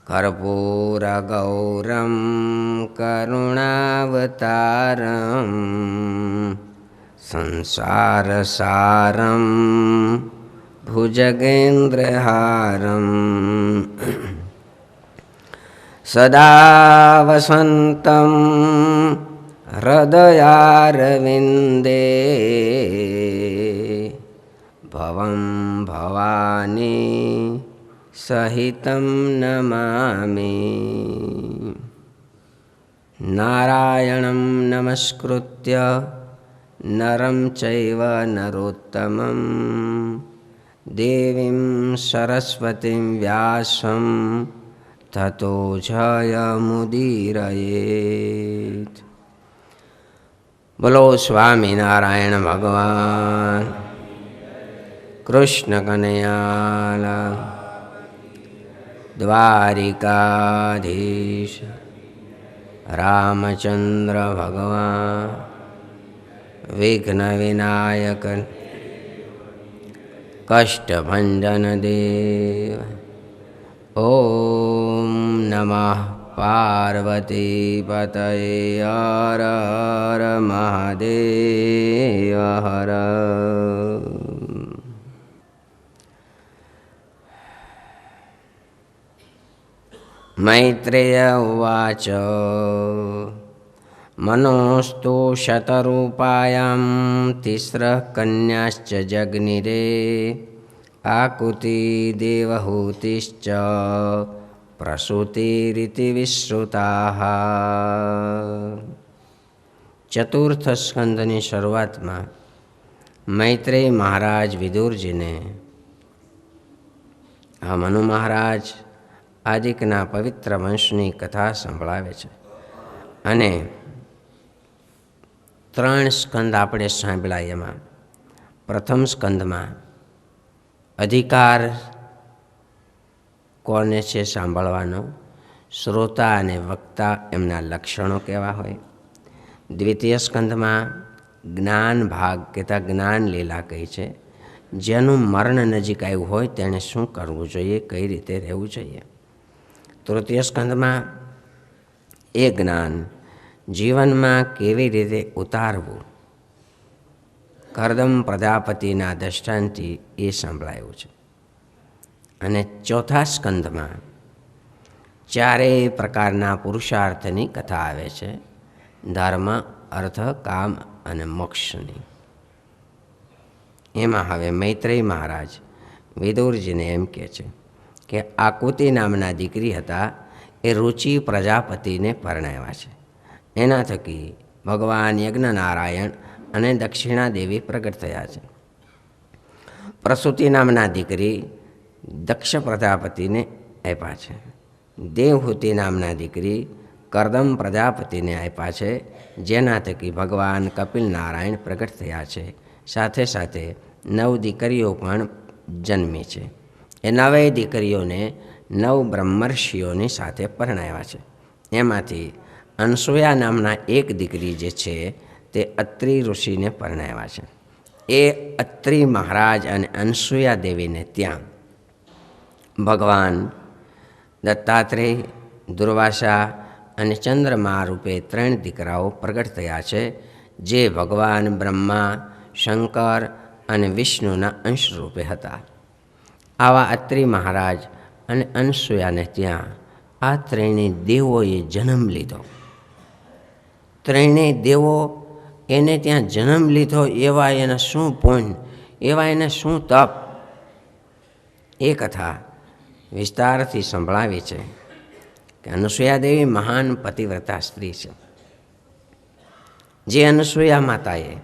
कर्पूरगौरं करुणावतारं संसारसारं भुजगेन्द्रहारं सदा वसन्तं हृदयारविन्दे भवं भवानी सहितं नमामि। नारायणं नमस्कृत्य नरं चैव नरोत्तमं देवीं सरस्वतीं व्यासं ततो जयमुदीरयेत्। बोलो स्वामीनारायण भगवान कृष्ण कन्हैया द्वारिकाधीश रामचंद्र भगवान विघ्न विनायक कष्टभंजन देव। ओम नमः पार्वती पतये हर हर महादेव हर। मैत्रेय उवाच मनोस्तु शतरूपायां तिस्रः कन्याश्च जग्निरे आकुति देवहूतिश्च प्रसूतिरिति विश्रुताः। चतुर्थ स्कंदनी शुरुआत में मैत्रेय महाराज विदुरजी ने आ मनु महाराज आदिकना पवित्र वंशनी कथा संभळावे छे अने 3 स्कंद आपणे सांभळ्या। एमां प्रथम स्कंद में अधिकार कोने छे सांभळवानो, श्रोता अने वक्ता एमना लक्षणों केवा होय। द्वितीय स्कंद में ज्ञान भाग कहेता ज्ञान लीला कही छे, जेनुं मरण नजीक आव्युं होय तेणे शुं करवुं जोईए, कई रीते रहेवुं जोईए। तृतीय स्कंद में ए ज्ञान जीवन में केवी रीते उतारवुं, कर्दम प्रजापतिना दृष्टांतथी ए सांभळायुं छे। अने चौथा स्कंद में चारेय प्रकारना पुरुषार्थनी कथा आवे छे, धर्म अर्थ काम अने मोक्षनी। एमां हवे मैत्रेय महाराज विदुरजीने एम कहे छे कि आकुति नामना दीकरी हता ए रुचि प्रजापति ने परणाव्या छे। एना थकी भगवान यज्ञनारायण अने दक्षिणा देवी प्रगट थया छे। प्रसूति नामना दीकरी दक्ष प्रजापति ने आप्या छे। देवहूति नामना दीकरी कर्दम प्रजापति ने आप्या छे, जेना थकी भगवान कपिल नारायण प्रगट थया छे। साथे साथे 9 दीकरीओ पण जन्मी छे। ए 9 दीकरीओने 9 ब्रह्मर्षिओनी साथे परणाव्या छे। एमांथी अनसूया नामना एक दीकरी जे छे ते अत्रि ऋषि ने परणाव्या छे। ए अत्रि महाराज अने अनसूया देवी ने त्यां भगवान दत्तात्रेय, दुर्वासा अने चंद्रमा रूपे 3 दीकराओ प्रगट थया छे, जे भगवान ब्रह्मा, शंकर अने विष्णुना अंश रूपे हता। आवा अत्रि महाराज अने अनसूया ने त्यां आ 3 देवोए जन्म लीधो। 3 देवो एने त्यां जन्म लीधो, एवा एना शुं पुण्य, एवा एने शुं तप। ए कथा विस्तारथी संभळावी छे कि अनसूया देवी महान पतिव्रता स्त्री छे, जे अनसूया माताए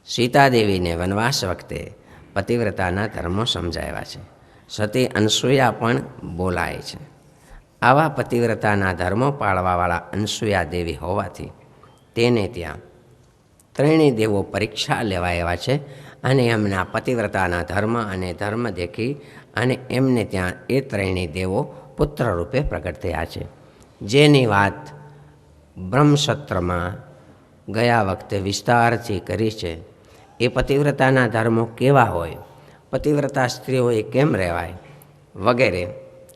सीता देवी ने वनवास वखते पतिव्रताना धर्मो समजाव्या छे। सती अनसूया पण बोलाय छे। आवा पतिव्रताना धर्मो पाळवावाळा अनसूया देवी होवाथी तेने त्यां 3 देवो परीक्षा लेवा आव्या छे अने एमना पतिव्रताना धर्म अने धर्म देखी अने एमने त्यां ए 3 देवो पुत्र रूपे प्रगट थया छे, जेनी वात ब्रह्मसत्रमां गया वखते विस्तारथी करी छे। ए पतिव्रताना धर्मो केवा होय, पतिव्रता स्त्रीओए केम रहेवाय वगैरे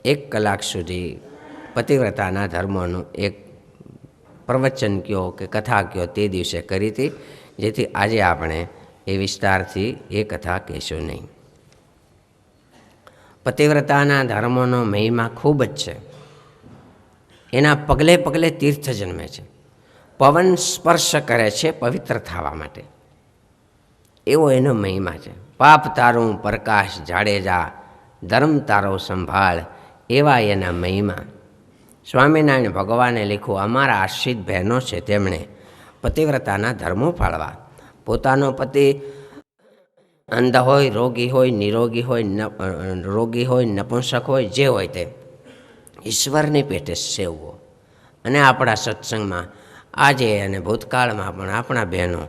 1 કલાક સુધી પતિવ્રતાના ધર્મોનું એક પ્રવચન કયો કે કથા કયો તે દિવસે કરી હતી, જેથી આજે આપણે એ વિસ્તારથી એ કથા કહેશું નહીં. પતિવ્રતાના ધર્મોનો મહિમા ખૂબ જ છે. એના પગલે પગલે તીર્થ જન્મે છે. પવન સ્પર્શ કરે છે પવિત્ર થવા માટે, એવો એનો મહિમા છે. પાપ તારું પ્રકાશ જાડેજા, ધર્મ તારો સંભાળ, એવા એના મહિમા. સ્વામિનારાયણ ભગવાને લખ્યું, અમારા આશ્રિત બહેનો છે તેમણે પતિવ્રતાના ધર્મો પાળવા. પોતાનો પતિ અંધ હોય, રોગી હોય, નિરોગી હોય, રોગી હોય, નપુંસક હોય, જે હોય તે ઈશ્વરની પેટે સેવવો. અને આપણા સત્સંગમાં આજે અને ભૂતકાળમાં પણ આપણા બહેનો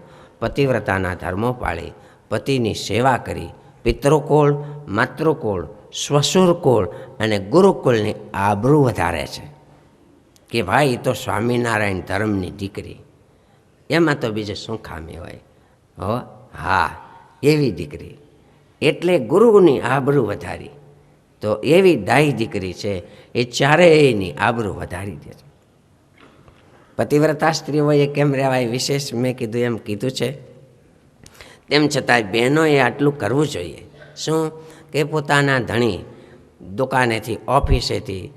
પતિવ્રતાના ધર્મો પાળી પતિની સેવા કરી પિતૃકુળ, માતૃકુળ, શ્વશુરકુળ અને ગુરુકુળની આબરૂ વધારે છે કે ભાઈ તો સ્વામિનારાયણ ધર્મની દીકરી, એમાં તો બીજું શું ખામી હોય? હો હા, એવી દીકરી એટલે ગુરુની આબરૂ વધારી. તો એવી ડાઈ દીકરી છે, એ ચારેયની આબરૂ વધારી દે છે. પતિવ્રતા સ્ત્રીઓએ કેમ રહેવાય વિશેષ મેં કીધું એમ કીધું છે. તેમ છતાંય બહેનોએ આટલું કરવું જોઈએ. શું કે પોતાના ધણી દુકાનેથી, ઓફિસેથી,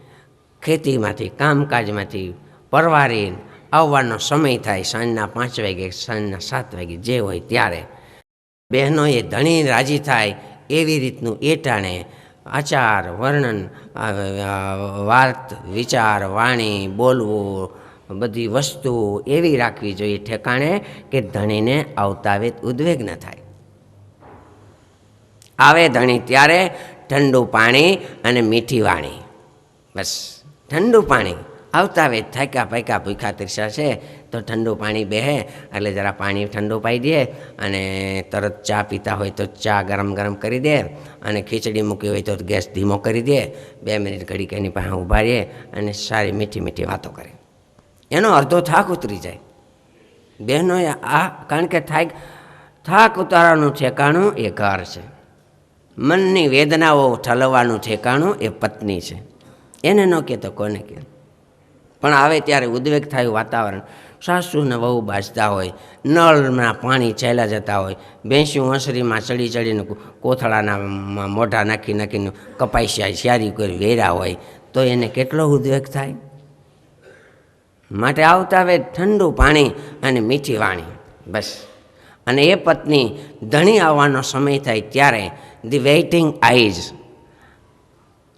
ખેતીમાંથી, કામકાજમાંથી પરવારી આવવાનો સમય થાય, સાંજના 5 વાગે, સાંજના 7 વાગે, જે હોય ત્યારે બહેનોએ ધણી રાજી થાય એવી રીતનું એ ટાણે આચાર, વર્ણન, વાત, વિચાર, વાણી, બોલવું, બધી વસ્તુ એવી રાખવી જોઈએ ઠેકાણે કે ધણીને આવતાવે ઉદ્વેગ ન થાય. આવે ધણી ત્યારે ઠંડુ પાણી અને મીઠી વાણી, બસ ઠંડુ પાણી. આવતા વેત થાક્યા પાક્યા ભૂખા તરસ્યા છે તો ઠંડુ પાણી બેહે એટલે જરા પાણી ઠંડુ પાઈ દે, અને તરત ચા પીતા હોય તો ચા ગરમ ગરમ કરી દે, અને ખીચડી મૂકી હોય તો ગેસ ધીમો કરી દે. 2 મિનિટ ઘડીક એની પાસે ઊભા રહે અને સારી મીઠી મીઠી વાતો કરે. એનો અડધો થાક ઉતરી જાય. બહેનોએ કારણ કે થાક ઉતારવાનું ઠેકાણું એ ઘર છે. મનની વેદનાઓ ઠલવવાનું ઠેકાણું એ પત્ની છે. એને ન કહે તો કોને કહે? પણ આવે ત્યારે ઉદ્વેગ થાય વાતાવરણ. સાસુ ને વહુ બાજતા હોય, નળના પાણી ચાલ્યા જતા હોય, ભેંસ્યું ઓસરીમાં ચડી ચડીને કોથળાના મોઢા નાખી નાખીને કપાઈ શ્યારી કરી વેરા હોય તો એને કેટલો ઉદ્વેગ થાય. માટે આવતા આવે ઠંડુ પાણી અને મીઠી વાણી, બસ. અને એ પત્ની ધણી આવવાનો સમય થાય ત્યારે ધી વેઇટિંગ આઈઝ,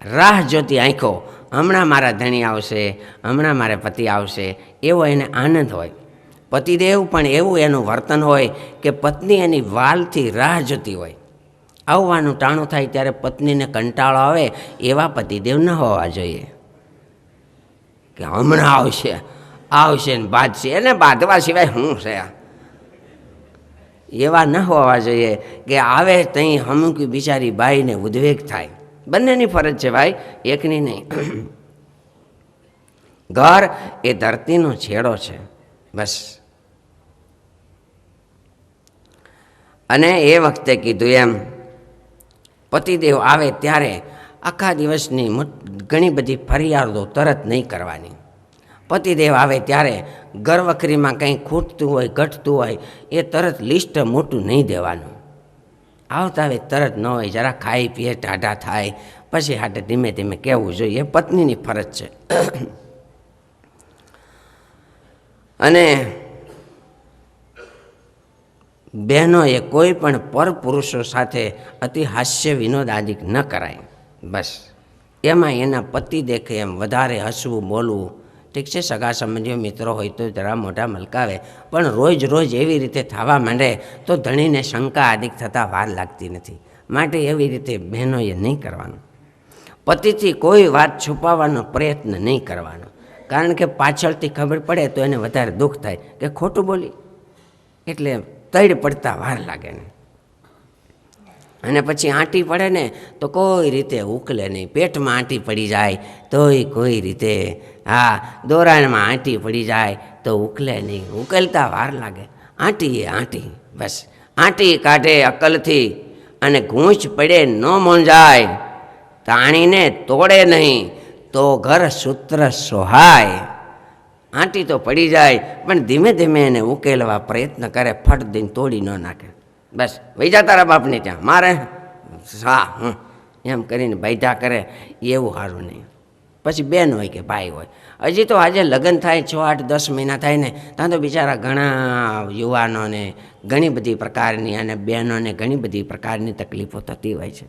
રાહ જોતી આંખો, હમણાં મારા ધણી આવશે, હમણાં મારા પતિ આવશે, એવો એને આનંદ હોય. પતિદેવ પણ એવું એનું વર્તન હોય કે પત્ની એની વાલથી રાહ જોતી હોય. આવવાનું ટાણું થાય ત્યારે પત્નીને કંટાળો આવે, એવા પતિદેવ ન હોવા જોઈએ કે હમણાં આવશે ને બાંધશે, એને બાંધવા સિવાય શું છે. એવા ન હોવા જોઈએ કે આવે તઈ હમુકી બિચારી બાઈને ઉદ્વેગ થાય. બંનેની ફરજ છે ભાઈ, એકની નહીં. ઘર એ ધરતીનો છેડો છે, બસ. અને એ વખતે કીધું એમ પતિદેવ આવે ત્યારે આખા દિવસની ઘણી બધી ફરિયાદો તરત નહીં કરવાની. પતિદેવ આવે ત્યારે ઘરવખરીમાં કંઈ ખૂટતું હોય, ઘટતું હોય, એ તરત લિસ્ટ મોટું નહીં દેવાનું. આવતા આવે તરત ન હોય, જરા ખાઈ પીએ ટાઢા થાય પછી હાટે ધીમે ધીમે કહેવું જોઈએ. એ પત્નીની ફરજ છે. અને બહેનોએ કોઈ પણ પરપુરુષો સાથે અતિ હાસ્ય વિનોદ આદિક ન કરાય, બસ. એમાં એના પતિ દેખે એમ વધારે હસવું, બોલવું ઠીક છે. સગા સંબંધીઓ મિત્રો હોય તો જરા મોઢા મલકાવે, પણ રોજ રોજ એવી રીતે થવા માંડે તો ધણીને શંકા આદિક થતાં વાર લાગતી નથી. માટે એવી રીતે બહેનોએ નહીં કરવાનું. પતિથી કોઈ વાત છુપાવવાનો પ્રયત્ન નહીં કરવાનો, કારણ કે પાછળથી ખબર પડે તો એને વધારે દુઃખ થાય કે ખોટું બોલી, એટલે તડ પડતા વાર લાગે ને. અને પછી આંટી પડે ને તો કોઈ રીતે ઉકલે નહીં. પેટમાં આંટી પડી જાય તોય કોઈ રીતે, હા, દોરાણમાં આંટી પડી જાય તો ઉકલે નહીં. ઉકલતા વાર લાગે. આંટી એ આંટી, બસ. આંટી કાઢે અકલથી અને ગૂંચ પડે ન મૂંઝાય, તાણીને તોડે નહીં તો ઘર સૂત્ર સોહાય. આંટી તો પડી જાય પણ ધીમે ધીમે એને ઉકેલવા પ્રયત્ન કરે, ફટ દઈને તોડી ન નાખે. બસ વહી જા તારા બાપને ત્યાં, મારે હા એમ કરીને બાયધા કરે, એવું સારું નહીં. પછી બેન હોય કે ભાઈ હોય, હજી તો આજે લગ્ન થાય 6, 8, 10 મહિના થાય ને ત્યાં તો બિચારા ઘણા યુવાનોને ઘણી બધી પ્રકારની અને બહેનોને ઘણી બધી પ્રકારની તકલીફો થતી હોય છે.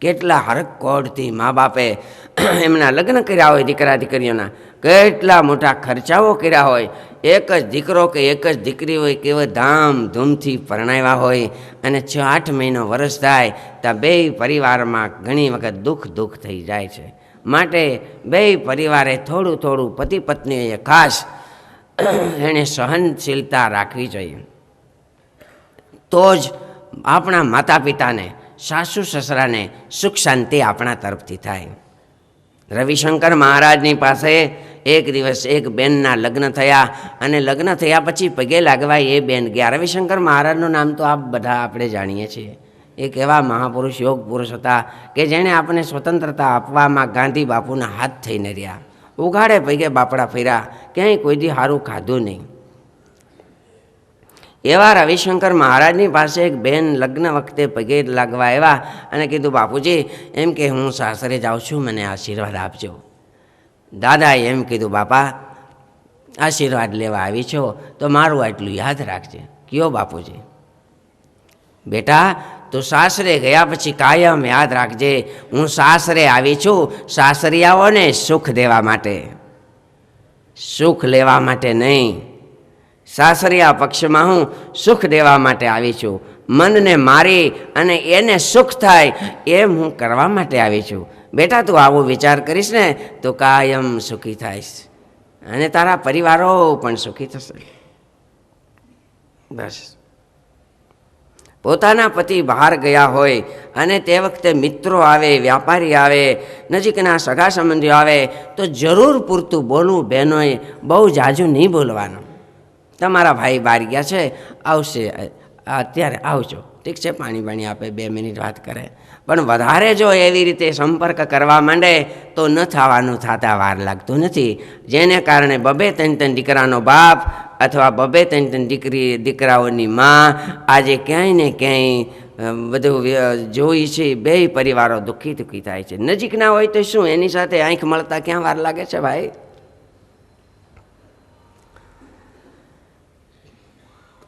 કેટલા હરકોડથી મા બાપે એમના લગ્ન કર્યા હોય, દીકરા દીકરીઓના કેટલા મોટા ખર્ચાઓ કર્યા હોય. એક જ દીકરો કે એક જ દીકરી હોય, કેવા ધામધૂમથી પરણાવ્યા હોય અને 6, 8 મહિનો વર્ષ થાય ત્યાં બે પરિવારમાં ઘણી વખત દુઃખ થઈ જાય છે. માટે બે પરિવારે થોડું થોડું પતિ પત્નીએ ખાસ એણે સહનશીલતા રાખવી જોઈએ. તો જ આપણા માતા પિતાને, સાસુ સસરાને સુખ શાંતિ આપણા તરફથી થાય. રવિશંકર મહારાજની પાસે એક દિવસ એક બેનના લગ્ન થયા અને લગ્ન થયા પછી પગે લાગવા એ બેન ગયા. રવિશંકર મહારાજનું નામ તો આપ બધા આપણે જાણીએ છીએ. એક એવા મહાપુરુષ, યોગ પુરુષ હતા કે જેણે આપણને સ્વતંત્રતા આપવામાં ગાંધી બાપુના હાથ થઈને રહ્યા. ઉઘાડે પગે બાપડા ફર્યા, ક્યાંય કોઈ દી સારું ખાધું નહીં. એવા રવિશંકર મહારાજની પાસે એક બેન લગ્ન વખતે પગે લાગવા આવ્યા અને કીધું, બાપુજી એમ કે હું સાસરે જાઉં છું, મને આશીર્વાદ આપજો. દાદાએ એમ કીધું, બાપા આશીર્વાદ લેવા આવી છો તો મારું આટલું યાદ રાખજે. કયો બાપુજી? બેટા તું સાસરે ગયા પછી કાયમ યાદ રાખજે, હું સાસરે આવી છું સાસરિયાઓને સુખ દેવા માટે, સુખ લેવા માટે નહીં. સાસરિયા પક્ષમાં હું સુખ દેવા માટે આવી છું. મનને મારી અને એને સુખ થાય એમ હું કરવા માટે આવી છું. બેટા તું આવો વિચાર કરીશ ને તો કાયમ સુખી થાઈશ અને તારા પરિવારો પણ સુખી થશે. બસ. પોતાના પતિ બહાર ગયા હોય અને તે વખતે મિત્રો આવે, વ્યાપારી આવે, નજીકના સગા સંબંધીઓ આવે તો જરૂર પૂરતું બોલવું. બહેનોએ બહુ જાજુ નહીં બોલવાનું. તમારા ભાઈ બહાર ગયા છે, આવશે અત્યારે આવજો, ઠીક છે, પાણી આપે, 2 મિનિટ વાત કરે. પણ વધારે જો એવી રીતે સંપર્ક કરવા માંડે તો ન થવાનું થતા વાર લાગતું નથી. જેને કારણે 2-3 દીકરાનો બાપ અથવા 2-3 દીકરાઓની માં આજે ક્યાંય ને ક્યાંય બધું જોઈ છે. બે પરિવારો દુઃખી થાય છે. નજીકના હોય તો શું, એની સાથે આંખ મળતા ક્યાં વાર લાગે છે ભાઈ?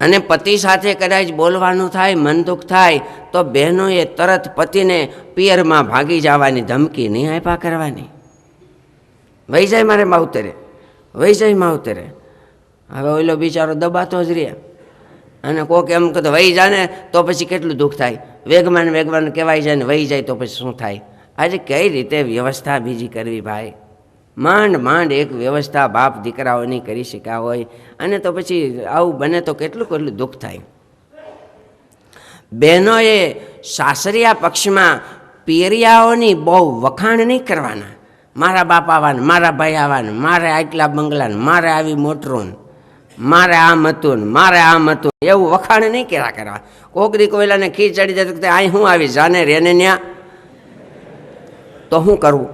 અને પતિ સાથે કદાચ બોલવાનું થાય, મન દુઃખ થાય તો બહેનોએ તરત પતિને પિયરમાં ભાગી જવાની ધમકી નહીં આપ્યા કરવાની. વહી જાય મારે માવતરે, વહી જાય માવતરે. હવે ઓલો બિચારો દબાતો જ રહે અને કોક એમ કહે વહી જાય ને તો પછી કેટલું દુઃખ થાય. વેગમાન કહેવાય જાય ને વહી જાય તો પછી શું થાય? આજે કઈ રીતે વ્યવસ્થા બીજી કરવી ભાઈ? માંડ એક વ્યવસ્થા બાપ દીકરાઓની કરી શક્યા હોય અને તો પછી આવું બને તો કેટલું દુઃખ થાય. બહેનોએ સાસરિયા પક્ષમાં પિયરિયાઓની બહુ વખાણ નહીં કરવાના. મારા બાપ આવવાને, મારા ભાઈ આવવાને, મારે આટલા બંગલાને, મારે આવી મોટરોને, મારે આમ હતું ને મારે આમ હતું, એવું વખાણ નહીં કર્યા કરવા. કોકરી કોયલાને ખીચ ચડી જાય તો અહીં હું આવી જાને રેને ન્યા તો શું કરવું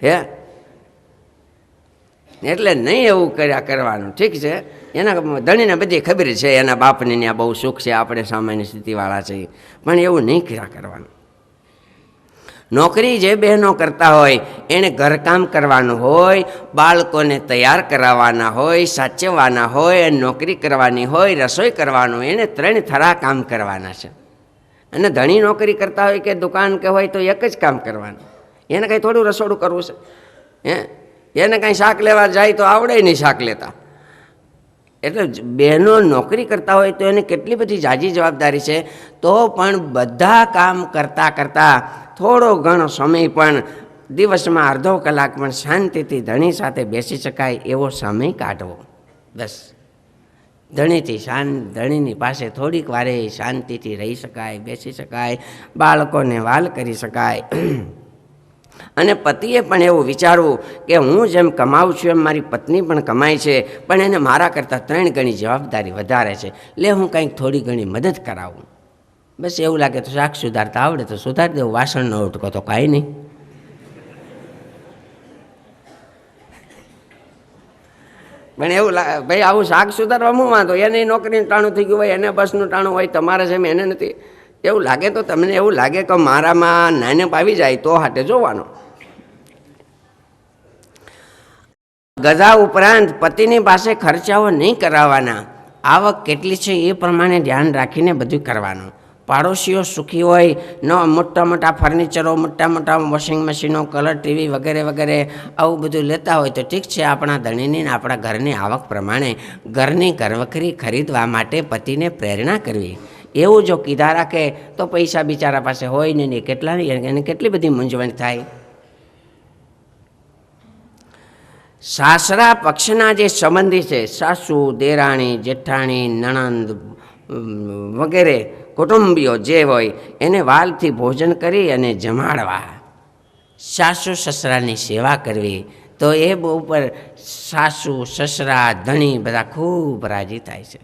હે? એટલે નહીં એવું કર્યા કરવાનું. ઠીક છે, એના ધણીને બધી ખબર છે એના બાપને ત્યાં બહુ સુખ છે, આપણે સામાન્ય સ્થિતિવાળા છીએ, પણ એવું નહીં કર્યા કરવાનું. નોકરી જે બહેનો કરતા હોય એણે ઘરકામ કરવાનું હોય, બાળકોને તૈયાર કરાવવાના હોય, સાચવવાના હોય, નોકરી કરવાની હોય, રસોઈ કરવાનું, એને 3 થરા કામ કરવાના છે. અને ધણી નોકરી કરતા હોય કે દુકાન કે હોય તો એક જ કામ કરવાનું. એને કંઈ થોડું રસોડું કરવું છે હે? એને કાંઈ શાક લેવા જાય તો આવડે નહીં શાક લેતા. એટલે બહેનો નોકરી કરતા હોય તો એને કેટલી બધી જાજી જવાબદારી છે. તો પણ બધા કામ કરતાં થોડો ઘણો સમય પણ દિવસમાં અડધો કલાક પણ શાંતિથી ધણી સાથે બેસી શકાય એવો સમય કાઢવો. બસ ધણીની પાસે થોડીક વારે શાંતિથી રહી શકાય, બેસી શકાય, બાળકોને વાલ કરી શકાય. અને પતિએ પણ એવું વિચારવું કે હું જેમ કમાઉં છું એમ મારી પત્ની પણ કમાય છે, પણ એને મારા કરતાં 3 ગણી જવાબદારી વધારે છે, લે હું કંઈક થોડી ઘણી મદદ કરાવું. બસ એવું લાગે તો શાક સુધારતા આવડે તો સુધારી દેવું, વાસણનો ઉટકો તો કાંઈ નહીં. પણ એવું ભાઈ આવું શાક સુધારવામાં વાંધો, એને નોકરીનું ટાણું થઈ ગયું હોય, એને બસનું ટાણું હોય, તમારે છે એને નથી. એવું લાગે તો તમને એવું લાગે કે મારામાં નાનેપ આવી જાય તો હાટે જોવાનો. ગધા ઉપરાંત પતિની પાસે ખર્ચાઓ નહીં કરાવવાના. આવક કેટલી છે એ પ્રમાણે ધ્યાન રાખીને બધું કરવાનું. પાડોશીઓ સુખી હોય, ન મોટા મોટા ફર્નિચરો, મોટા મોટા વોશિંગ મશીનો, કલર ટીવી વગેરે વગેરે આવું બધું લેતા હોય તો ઠીક છે. આપણા ધણીની ને આપણા ઘરની આવક પ્રમાણે ઘરની ઘરવખરી ખરીદવા માટે પતિને પ્રેરણા કરવી. એવું જો કીધા રાખે તો પૈસા બિચારા પાસે હોય ને કેટલા એને કેટલી બધી મૂંઝવણ થાય. સાસરા પક્ષના જે સંબંધી છે, સાસુ, દેરાણી, જેઠાણી, નણંદ વગેરે કુટુંબીઓ જે હોય એને વાલથી ભોજન કરી અને જમાડવા. સાસુ સસરાની સેવા કરવી તો એ ઉપર સાસુ સસરા ધણી બધા ખૂબ રાજી થાય છે.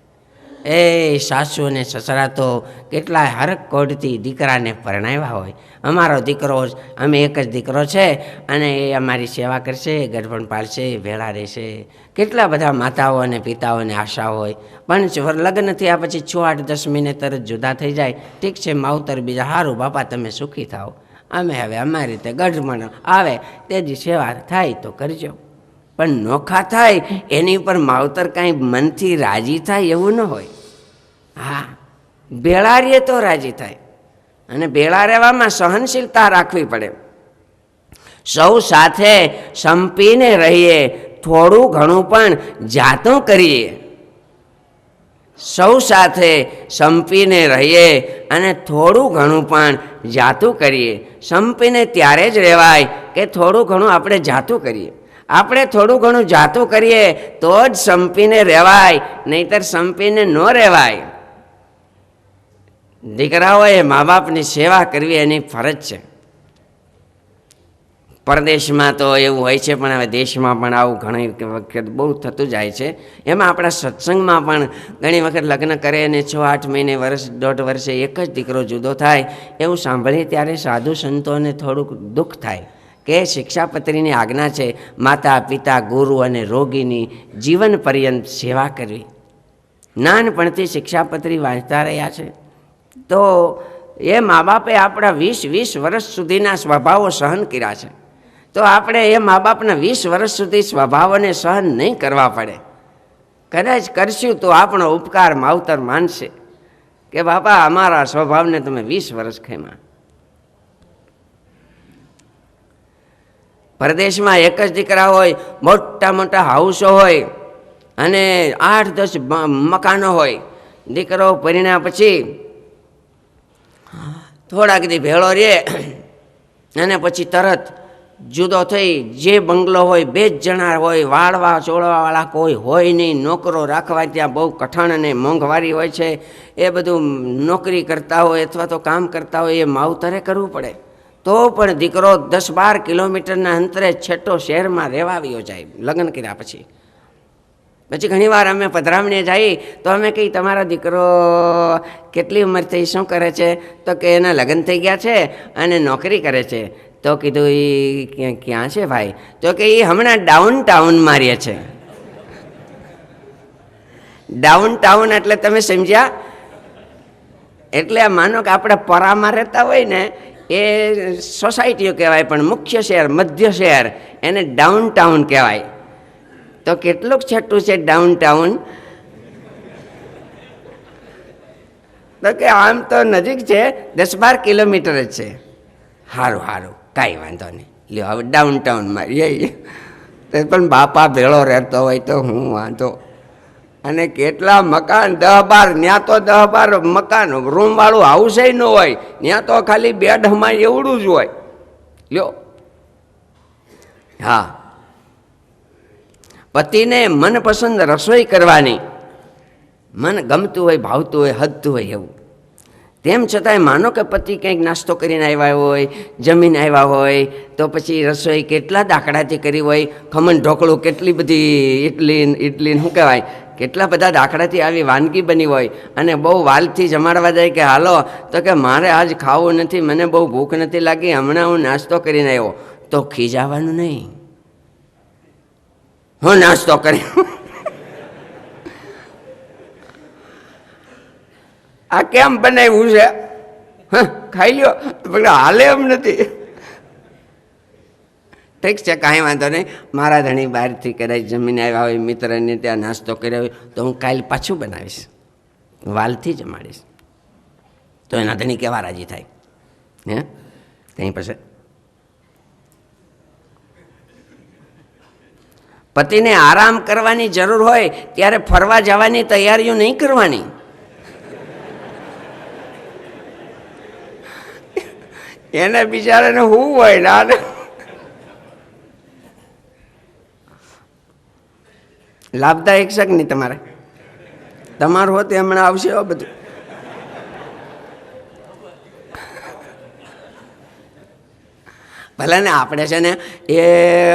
એ સાસુ અને સસરા તો કેટલાય હરખ કોડથી દીકરાને પરણાવ્યા હોય. અમારો દીકરો, અમે એક જ દીકરો છે અને એ અમારી સેવા કરશે, ગરભણ પાળશે, ભેળા રહેશે. કેટલા બધા માતાઓ અને પિતાઓને આશા હોય. પણ લગ્ન થયા પછી 6-8-10 મહિને તરત જુદા થઈ જાય. ઠીક છે માવતર બીજા, સારું બાપા તમે સુખી થાઓ, અમે હવે અમારી રીતે ગઢમણ આવે તેજી સેવા થાય તો કરજો. પણ નોખા થાય એની ઉપર માવતર કાંઈ મનથી રાજી થાય એવું ન હોય. હા, ભેળા રહીએ તો રાજી થાય અને ભેળા રહેવામાં સહનશીલતા રાખવી પડે. સૌ સાથે સંપીને રહીએ, થોડું ઘણું પણ જાતું કરીએ. સૌ સાથે સંપીને રહીએ અને થોડું ઘણું પણ જાતું કરીએ. સંપીને ત્યારે જ રહેવાય કે થોડું ઘણું આપણે જાતું કરીએ. આપણે થોડું ઘણું જાતું કરીએ તો જ સંપીને રહેવાય, નહીંતર સંપીને ન રહેવાય. દીકરાઓએ મા બાપની સેવા કરવી એની ફરજ છે. પરદેશમાં તો એવું હોય છે, પણ હવે દેશમાં પણ આવું ઘણી વખત બહુ થતું જાય છે. એમાં આપણા સત્સંગમાં પણ ઘણી વખત લગ્ન કરે અને 6-8 મહિને, વર્ષ 1.5 વર્ષે એક જ દીકરો જુદો થાય એવું સાંભળીએ ત્યારે સાધુ સંતોને થોડુંક દુઃખ થાય કે શિક્ષાપત્રીની આજ્ઞા છે માતા પિતા ગુરુ અને રોગીની જીવન પર્યંત સેવા કરવી. નાનપણથી શિક્ષાપત્રી વાંચતા રહ્યા છે તો એ મા બાપે આપણા 20-20 વર્ષ સુધીના સ્વભાવો સહન કર્યા છે. તો આપણે એ મા બાપના 20 વર્ષ સુધી સ્વભાવોને સહન નહીં કરવા પડે. કદાચ કરશું તો આપણો ઉપકાર માવતર માનશે કે બાપા અમારા સ્વભાવને તમે 20 વર્ષ ખેમા. પરદેશમાં એક જ દીકરા હોય, મોટા મોટા હાઉસો હોય અને 8-10 મકાનો હોય. દીકરો પરિણ્યા પછી થોડાક દી ભેળો રહે અને પછી તરત જુદો થઈ. જે બંગલો હોય 2 જ જણા હોય, વાળવા ચોળવાવાળા કોઈ હોય નહીં, નોકરો રાખવા ત્યાં બહુ કઠણ અને મોંઘવારી હોય છે. એ બધું નોકરી કરતા હોય અથવા તો કામ કરતા હોય એ માવતરે કરવું પડે. તો પણ દીકરો 10-12 કિલોમીટરના અંતરે છેટો શહેરમાં રહેવા આવ્યો જાય લગ્ન કર્યા પછી. પછી ઘણીવાર અમે પધરામણીએ જઈએ તો અમે કહી તમારા દીકરો કેટલી ઉંમર થઈ, શું કરે છે? તો કે એના લગ્ન થઈ ગયા છે અને નોકરી કરે છે. તો કીધું એ ક્યાં છે ભાઈ? તો કે એ હમણાં ડાઉનટાઉનમાં રહે છે. ડાઉનટાઉન એટલે તમે સમજ્યા? એટલે માનો કે આપણે પરામાં રહેતા હોય ને એ સોસાયટીઓ કહેવાય, પણ મુખ્ય શહેર, મધ્ય શહેર એને ડાઉનટાઉન કહેવાય. તો કેટલુંક છેટું છે ડાઉનટાઉન? તો કે આમ તો નજીક છે, 10-12 કિલોમીટર જ છે. સારું સારું, કાંઈ વાંધો નહીં, લ્યો હવે ડાઉનટાઉનમાં રહીએ. પણ બાપા ભેળો રહેતો હોય તો હું વાંધો. અને કેટલા મકાન, 10-12, ત્યાં તો 10-12 મકાન, રૂમવાળું હાઉસ ન હોય, ત્યાં તો ખાલી બેડ હમાય એવડું જ હોય. લ્યો, હા, પતિને મનપસંદ રસોઈ કરવાની, મન ગમતું હોય, ભાવતું હોય, હદતું હોય એવું. તેમ છતાંય માનો કે પતિ કંઈક નાસ્તો કરીને આવ્યા હોય, જમીને આવ્યા હોય તો પછી રસોઈ કેટલા દાખલાથી કરી હોય, ખમણ ઢોકળું કેટલી બધી ઇડલી શું કહેવાય કેટલા બધા દાખલાથી આવી વાનગી બની હોય અને બહુ વાલથી જમાડવા જાય કે હાલો, તો કે મારે આજ ખાવું નથી, મને બહુ ભૂખ નથી લાગી, હમણાં હું નાસ્તો કરીને આવ્યો. તો ખીજાવાનું નહીં, હું નાસ્તો કરી આ કેમ બનાવ્યું છે, ખાઈ લ્યો, હાલે એમ નથી. ઠીક છે, કાંઈ વાંધો નહીં, મારા ધણી બહારથી કદાચ જમીને આવ્યા હોય, મિત્રને ત્યાં નાસ્તો કર્યો હોય, તો હું કાલે પાછું બનાવીશ, વાલથી જમાડીશ. તો એના ધણી કેવા રાજી થાય? હે ત્યાં પછી પતિને આરામ કરવાની જરૂર હોય ત્યારે ફરવા જવાની તૈયારીઓ નહીં કરવાની. એને બિચારાને શું હોય ના, લાભદાયક છે કે નહીં? તમારું હોત હમણાં આવશે બધું. ભલે ને આપણે છે ને એ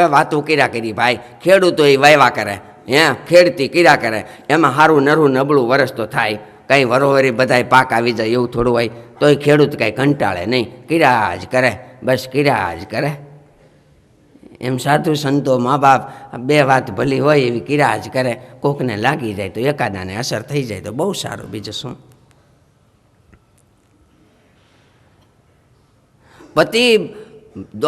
વાતો કર્યા કરી, ભાઈ ખેડૂતો એ વાયવા કરે, ખેડતી કર્યા કરે, એમાં સારું નરું નબળું વરસ તો થાય, કંઈ વરોવરી બધા પાક આવી જાય એવું થોડું હોય, તો એ ખેડૂત કાંઈ કંટાળે નહીં, કર્યા જ કરે, બસ કર્યા જ કરે. એમ સાધુ સંતો મા બાપ બે વાત ભલી હોય એવી કર્યા જ કરે. કોકને લાગી જાય તો એકાદાને અસર થઈ જાય તો બહુ સારું, બીજું શું. પતિ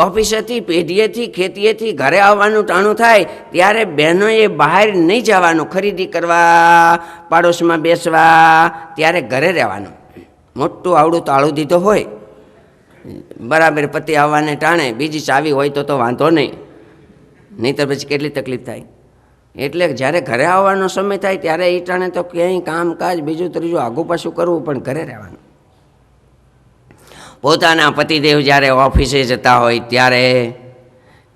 ઓફિસેથી પેઢીએથી ખેતીએથી ઘરે આવવાનું ટાણું થાય ત્યારે બહેનોએ બહાર નહીં જવાનું, ખરીદી કરવા, પાડોશમાં બેસવા, ત્યારે ઘરે રહેવાનું. મોટું આવડું તાળું દીધો હોય, બરાબર પતિ આવવાને ટાણે બીજી ચાવી હોય તો વાંધો નહીં, નહીંતર પછી કેટલી તકલીફ થાય. એટલે જ્યારે ઘરે આવવાનો સમય થાય ત્યારે એ ટાણે તો ક્યાંય કામકાજ બીજું ત્રીજું આગું પાછું કરવું, પણ ઘરે રહેવાનું. પોતાના પતિદેવ જ્યારે ઓફિસે જતા હોય ત્યારે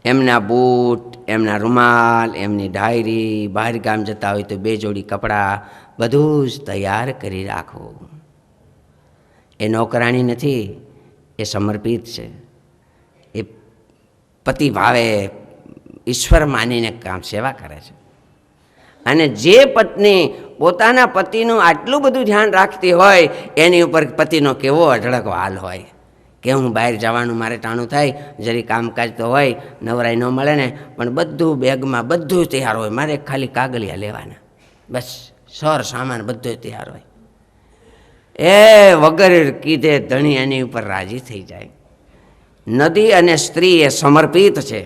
એમના બૂટ, એમના રૂમાલ, એમની ડાયરી, બહાર ગામ જતા હોય તો 2 જોડી કપડાં બધું જ તૈયાર કરી રાખવું. એ નોકરાણી નથી, એ સમર્પિત છે. એ પતિ ભાવે ઈશ્વર માનીને કામ સેવા કરે છે. અને જે પત્ની પોતાના પતિનું આટલું બધું ધ્યાન રાખતી હોય એની ઉપર પતિનો કેવો અઢળક હાલ હોય કે હું બહાર જવાનું મારે ટાણું થાય, જરી કામકાજ તો હોય, નવરાઈ ન મળે ને, પણ બધું બેગમાં બધું તૈયાર હોય, મારે ખાલી કાગળિયા લેવાના, બસ સર સામાન બધું તૈયાર હોય. એ વગર કીધે ધણી એની ઉપર રાજી થઈ જાય. નદી અને સ્ત્રી એ સમર્પિત છે.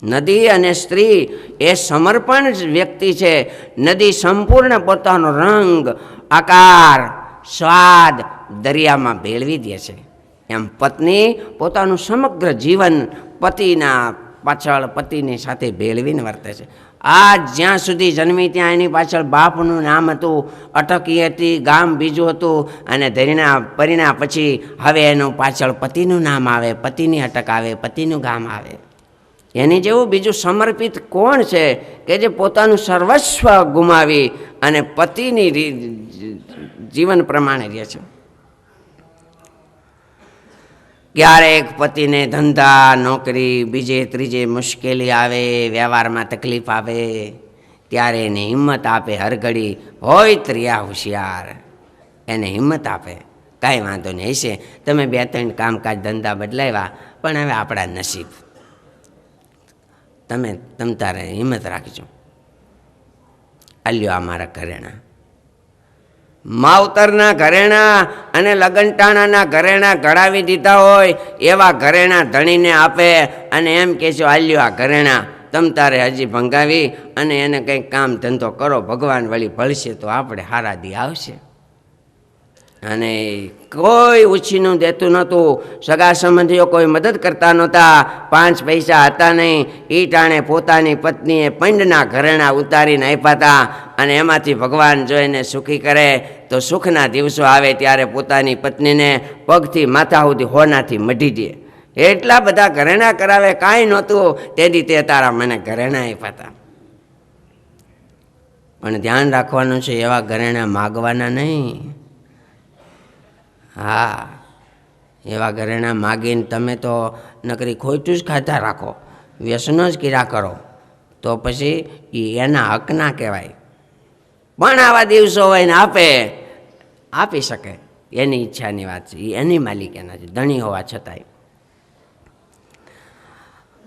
નદી અને સ્ત્રી એ સમર્પણ વ્યક્તિ છે. નદી સંપૂર્ણ પોતાનો રંગ, આકાર, સ્વાદ દરિયામાં ભેળવી દે છે. એમ પત્ની પોતાનું સમગ્ર જીવન પતિના પાછળ, પતિની સાથે ભેળવીને વર્તે છે. આ જ્યાં સુધી જન્મી ત્યાં એની પાછળ બાપનું નામ હતું, અટકી હતી, ગામ બીજું હતું, અને પરિણા પછી હવે એનું પાછળ પતિનું નામ આવે, પતિની અટક આવે, પતિનું ગામ આવે. એની જેવું બીજું સમર્પિત કોણ છે કે જે પોતાનું સર્વસ્વ ગુમાવી અને પતિની જીવન પ્રમાણે રહે છે. ક્યારેક પતિને ધંધા, નોકરી, બીજે ત્રીજે મુશ્કેલી આવે, વ્યવહારમાં તકલીફ આવે, ત્યારે એને હિંમત આપે. હરઘડી હોય ત્રિયા હોશિયાર, એને હિંમત આપે, કાંઈ વાંધો નહીં, હશે તમે 2-3 કામકાજ ધંધા બદલાવ્યા, પણ હવે આપણા નસીબ, તમ તારે હિંમત રાખજો. આલ્યો અમારા ઘરેણા, માવતરના ઘરેણા અને લગનટાણાના ઘરેણા ઘડાવી દીધા હોય એવા ઘરેણા ધણીને આપે અને એમ કહે છે આલ્યો આ ઘરેણા, તમ તારે હજી ભંગાવી અને એને કંઈક કામ ધંધો કરો, ભગવાન વળી ભળશે તો આપણે હારા દી આવશે. અને કોઈ ઉછીનું દેતું નહોતું, સગા સંબંધીઓ કોઈ મદદ કરતા નહોતા, 5 પૈસા હતા નહીં. એ ટાણે પોતાની પત્નીએ પંડના ઘરેણા ઉતારીને આપ્યા હતા, અને એમાંથી ભગવાન જો એને સુખી કરે તો સુખના દિવસો આવે ત્યારે પોતાની પત્નીને પગથી માથા સુધી હોનાથી મઢી દે. એટલા બધા ઘરેણા કરાવે, કાંઈ નહોતું, તેથી તે તારા મને ઘરેણા આપ્યા હતા. પણ ધ્યાન રાખવાનું છે, એવા ઘરેણા માગવાના નહીં. હા, એવા ઘરેણા માગીને તમે તો નકરી ખોટું જ ખાતા રાખો, વ્યસનો જ કર્યા કરો, તો પછી એ એના હક ના કહેવાય. પણ આવા દિવસો હોય ને આપી શકે, એની ઈચ્છાની વાત છે, એની માલિકીના છે, ધણી હોવા છતાંય.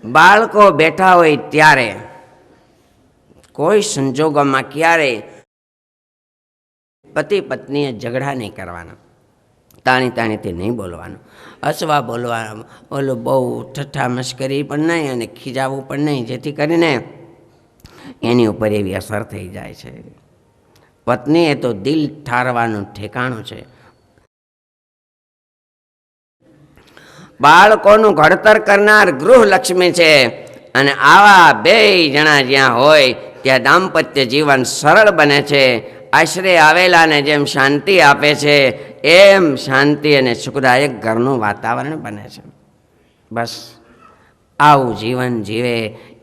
બાળકો બેઠા હોય ત્યારે કોઈ સંજોગોમાં ક્યારેય પતિ પત્નીએ ઝઘડા નહીં કરવાના, તાણીથી નહીં બોલવાનું, હસવા બોલવાનું, ઓલું બહુ ઠઠ્ઠા મશ્કરી પણ નહીં અને ખીજાવવું પણ નહીં, જેથી કરીને એની ઉપર એવી અસર થઈ જાય છે. પત્ની એ તો દિલ ઠારવાનું ઠેકાણું છે. બાળકોનું ઘડતર કરનાર ગૃહલક્ષ્મી છે, અને આવા બે જણા જ્યાં હોય ત્યાં દાંપત્ય જીવન સરળ બને છે. આશરે આવેલાને જેમ શાંતિ આપે છે એમ શાંતિ અને સુખદાયક ઘરનું વાતાવરણ બને છે. બસ આવું જીવન જીવે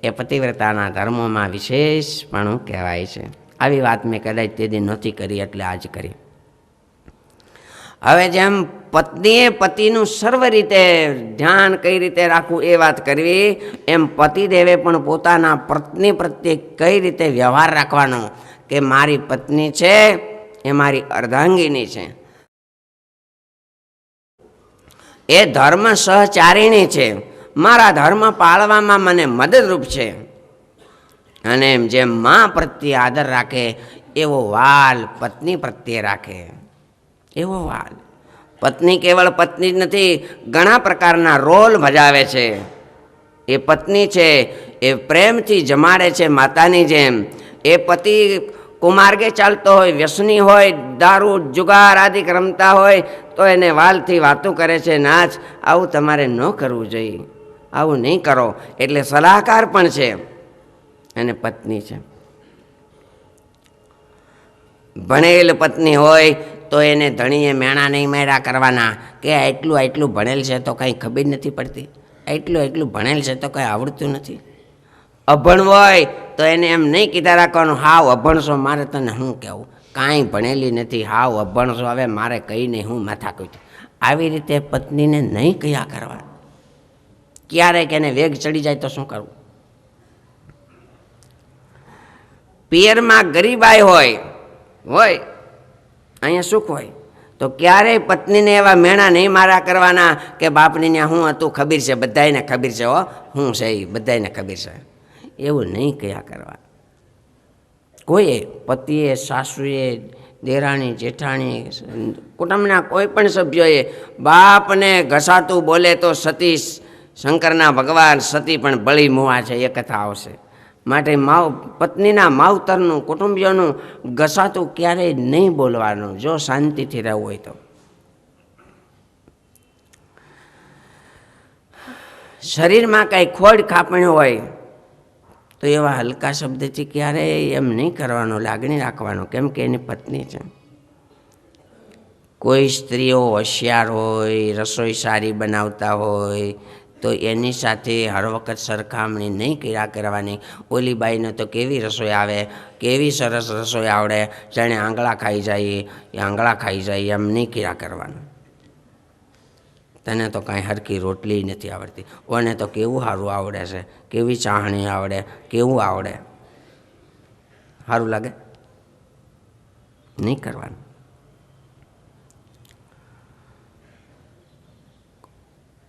એ પતિવ્રતાના ધર્મોમાં વિશેષપણું કહેવાય છે. આવી વાત મેં કદાચ તે દી નહોતી કરી, એટલે આજ કરી. હવે જેમ પત્નીએ પતિનું સર્વ રીતે ધ્યાન કઈ રીતે રાખવું એ વાત કરવી, એમ પતિદેવે પણ પોતાના પત્ની પ્રત્યે કઈ રીતે વ્યવહાર રાખવાનો કે મારી પત્ની છે એ મારી અર્ધાંગીની છે, એ ધર્મ સહચારિણી છે, મારા ધર્મ પાળવામાં મને મદદરૂપ છે. અને જેમ મા પ્રત્યે આદર રાખે એવો વાલ પત્ની પ્રત્યે રાખે, એવો વાલ. પત્ની કેવળ પત્ની જ નથી, ઘણા પ્રકારના રોલ ભજાવે છે. એ પત્ની છે એ પ્રેમથી જમાડે છે માતાની જેમ. એ પતિ કુમાર્ગે ચાલતો હોય, વ્યસની હોય, દારૂ જુગાર આદિ રમતા હોય તો એને વાલથી વાતો કરે છે, નાચ આવું તમારે ન કરવું જોઈએ, આવું નહીં કરો, એટલે સલાહકાર પણ છે. અને પત્ની છે, ભણેલ પત્ની હોય તો એને ધણીએ મેણા નહીં મેળા કરવાના કે એટલું ભણેલ છે તો કંઈ ખબર નથી પડતી, એટલું ભણેલ છે તો કંઈ આવડતું નથી. અભણ હોય તો એને એમ નહીં કીધા રાખવાનું, હાવ અભણશો, મારે તને શું કહેવું, કાંઈ ભણેલી નથી, હાવ અભણશો, હવે મારે કહીને હું માથાકૂટ. આવી રીતે પત્નીને નહીં કયા કરવા. ક્યારેક એને વેગ ચડી જાય તો શું કરવું. પિયરમાં ગરીબાઈ હોય અહીંયા સુખ હોય તો ક્યારેય પત્નીને એવા મેણા નહીં મારા કરવાના કે બાપની ત્યાં શું હતું ખબર છે, બધાને ખબર છે, હો શું છે એ બધાને ખબર છે, એવું નહીં કયા કરવા. કોઈએ પતિએ, સાસુએ, દેરાણી, જેઠાણી, કુટુંબના કોઈ પણ સભ્યોએ બાપને ઘસાતું બોલે તો સતી શંકરના ભગવાન સતી પણ બળી મુવા છે, એ કથા આવશે. માટે પત્નીના માવતરનું, કુટુંબીઓનું ઘસાતું ક્યારેય નહીં બોલવાનું, જો શાંતિથી રહેવું હોય તો. શરીરમાં કાંઈ ખોડ ખાપણ હોય તો એવા હલકા શબ્દથી ક્યારેય એમ નહીં કરવાનું, લાગણી રાખવાનું, કેમ કે એની પત્ની છે. કોઈ સ્ત્રીઓ હોશિયાર હોય, રસોઈ સારી બનાવતા હોય તો એની સાથે હર વખત સરખામણી નહીં કર્યા કરવાની. ઓલી બાઈને તો કેવી રસોઈ આવે, કેવી સરસ રસોઈ આવડે, જાણે આંગળા ખાઈ જાય એ આંગળા ખાઈ જાય, એમ નહીં કર્યા કરવાનું. તને તો કાંઈ હરખી રોટલી નથી આવડતી, ઓને તો કેવું સારું આવડે છે, કેવી ચાહણી આવડે, કેવું આવડે, સારું લાગે, નહીં કરવાનું.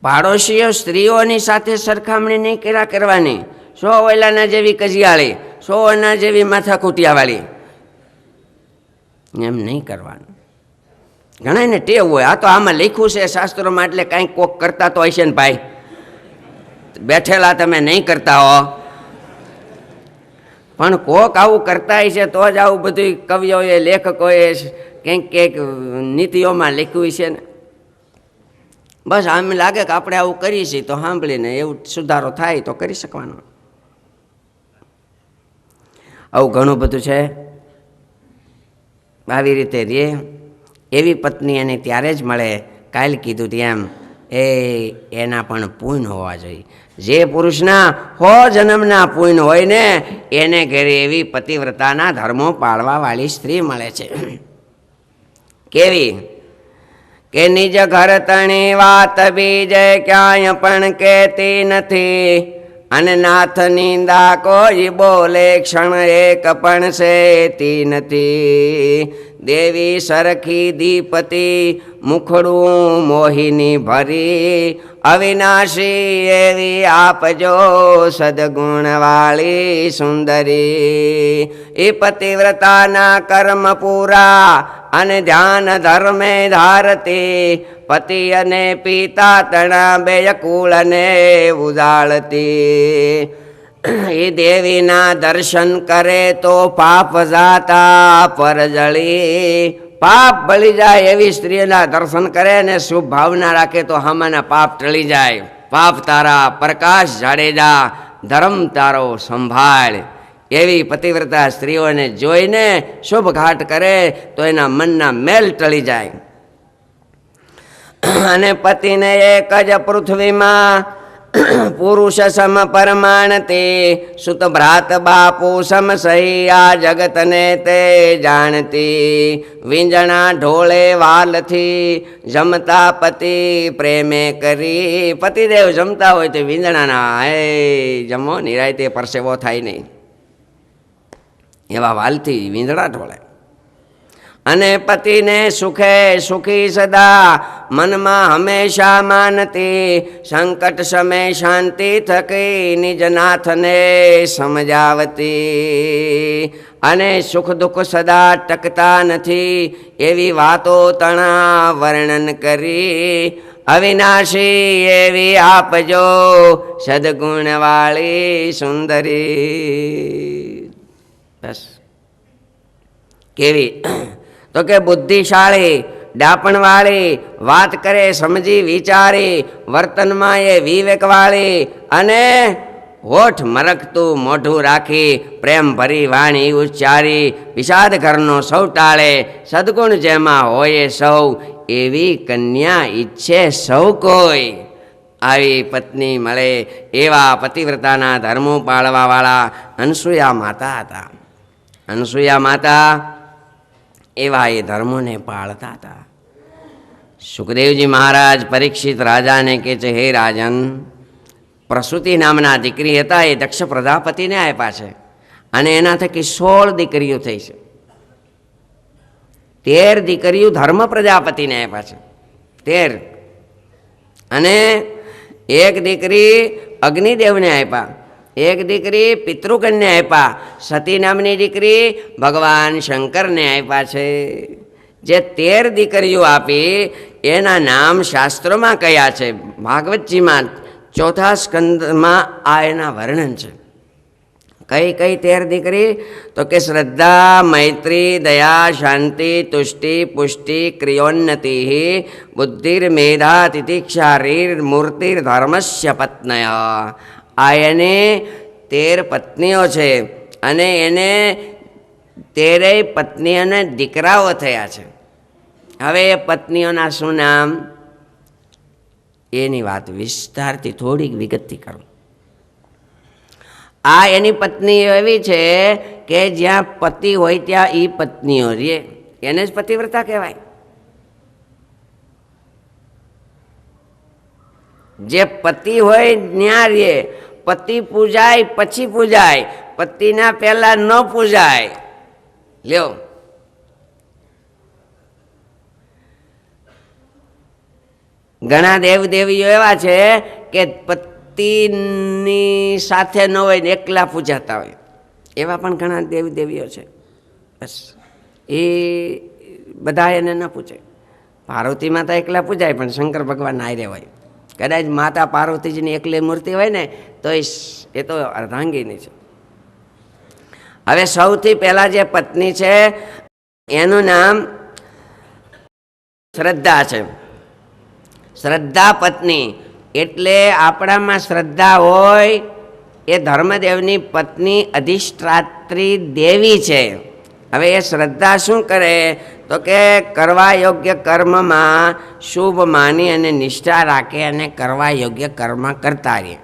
પાડોશીઓ સ્ત્રીઓની સાથે સરખામણી નહીં કર્યા કરવાની. સો ઓલાના જેવી કજિયાળી, સો ઓના જેવી માથાકૂટિયાવાળી, એમ નહીં કરવાનું. ઘણાને ટેવ હોય, આ તો આમાં લખ્યું છે શાસ્ત્રોમાં એટલે કાંઈક કોક કરતા તો હશે ને ભાઈ, બેઠેલા તમે નહીં કરતા હો, પણ કોક આવું કરતા હશે તો જ આવું બધું કવિઓએ, લેખકોએ કંઈક નીતિઓમાં લખ્યું છે ને. બસ આમ લાગે કે આપણે આવું કરીએ છીએ તો સાંભળીને એવું સુધારો થાય તો કરી શકવાનો. આવું ઘણું બધું છે. આવી રીતે રે એવી પત્ની એને ત્યારે જ મળે, કાલ કીધું તેમ એના પણ પુણ્ય હોવા જોઈએ. જે પુરુષના 100 જન્મના પુણ્ય હોય ને એને ઘરે એવી પતિવ્રતાના ધર્મો પાળવાવાળી સ્ત્રી મળે છે. કેવી કે નિજ ઘર તણી વાત બીજે ક્યાંય પણ કહેતી નથી, અને નાથ નિંદા કોઈ બોલે ક્ષણ એક પણ સેતી નથી. દેવી સરખી દીપતિ મુખડું મોહિની ભરી, અવિનાશી એવી આપજો સદગુણવાળી સુંદરી. એ પતિવ્રતાના કર્મ પૂરા અને ધ્યાન ધર્મે ધારતી, પતિ અને પિતા તણા બેય કુળને ઉજાળતી. એ દેવીના દર્શન કરે તો પાપ જાતા પર જળી. પાપ બળી જાય એવી સ્ત્રીના દર્શન કરે ને શુભ ભાવના રાખે તો હામાના પાપ ટળી જાય. પાપ તારા પ્રકાશ જાડેજા, ધર્મ તારો સંભાળ. એવી પતિવ્રતા સ્ત્રીઓને જોઈને શુભ ઘાટ કરે તો એના મનના મેલ ટળી જાય. અને પતિને એક જ પૃથ્વીમાં પુરુષ સમ પરમાણતે, સુત ભ્રાત બાપુ સમ સહી આ જગતને તે જાણતી. વિંજણા ઢોળે વાલથી જમતા પતિ પ્રેમે કરી. પતિદેવ જમતા હોય તો વિંજણાના હે જમો નિરાયતે પરસેવો થાય નહીં એવા વાલથી વિંજણા ઢોળે. અને પતિને સુખે સુખી સદા મનમાં હંમેશા માનતી. સંકટ સમય શાંતિ થકી નિજનાથને સમજાવતી. અને સુખ દુઃખ સદા ટકતા નથી એવી વાતો તણા વર્ણન કરી. અવિનાશી એવી આપજો સદગુણવાળી સુંદરી. બસ કેવી તો કે બુદ્ધિશાળી, ડાપણવાળી, વાત કરે સમજી વિચારી, વર્તનમાં એ વિવેકવાળી, અને હોઠ મરકતું મોઢું રાખી પ્રેમ ભરી વાણી ઉચ્ચારી. વિષાદ ઘરનો સૌ ટાળે, સદગુણ જેમાં હોય સૌ, એવી કન્યા ઈચ્છે સૌ કોઈ. આવી પત્ની મળે એવા પતિવ્રતાના ધર્મો પાળવાવાળા અનસૂયા માતા હતા. અનસૂયા માતા એવા એ ધર્મોને પાળતા હતા. સુખદેવજી મહારાજ પરીક્ષિત રાજાને કહે છે, હે રાજન, પ્રસૂતિ નામના દીકરી હતા એ દક્ષ પ્રજાપતિને આપ્યા છે, અને એના થકી 16 દીકરીઓ થઈ છે. 13 દીકરીઓ ધર્મ પ્રજાપતિને આપ્યા છે, 13. અને એક દીકરી અગ્નિદેવને આપ્યા, એક દીકરી પિતૃગણને આપ્યા, સતી નામની દીકરી ભગવાન શંકરને આપ્યા છે. જે 13 દીકરીઓ આપી એના નામ શાસ્ત્રોમાં કયા છે? ભાગવતજીમાં 4થા સ્કંદમાં આ એના વર્ણન છે. કઈ કઈ 13 દીકરી? તો કે શ્રદ્ધા, મૈત્રી, દયા, શાંતિ, તુષ્ટિ, પુષ્ટિ, ક્રિયોન્નતિ, બુદ્ધિર્મેધા, તિતિક્ષા, રીર, મૂર્તિર, ધર્મસ્ય પત્નય. આ એને 13 પત્નીઓ છે, અને એને 13 પત્નીઓને દીકરાઓ થયા છે. હવે એ પત્નીઓના શું નામ? એની વાત વિસ્તારથી થોડીક વિગતથી કરું. આ એની પત્નીઓ એવી છે કે જ્યાં પતિ હોય ત્યાં એ પત્નીઓ રે, એને જ પતિવ્રતા કહેવાય. જે પતિ હોય ત્યાં રે, પતિ પૂજાય પછી પૂજાય, પતિના પહેલા ન પૂજાય. લ્યો, ઘણા દેવદેવીઓ એવા છે કે પતિની સાથે ન હોય ને એકલા પૂજાતા હોય, એવા પણ ઘણા દેવદેવીઓ છે. બસ એ બધા એને ન પૂછે. પાર્વતી માતા એકલા પૂજાય, પણ શંકર ભગવાન આયરે હોય. કદાચ માતા પાર્વતીજીની એકલી મૂર્તિ હોય ને તો એ તો અર્ધાંગીની છે. હવે સૌથી પહેલા જે પત્ની છે એનું નામ શ્રદ્ધા છે. શ્રદ્ધા પત્ની એટલે આપણામાં શ્રદ્ધા હોય એ ધર્મદેવની પત્ની અધિષ્ઠાત્રી દેવી છે. હવે એ શ્રદ્ધા શું કરે? તો કે કરવા યોગ્ય કર્મમાં શુભ માની અને નિષ્ઠા રાખે અને કરવા યોગ્ય કર્મ કરતા રહે.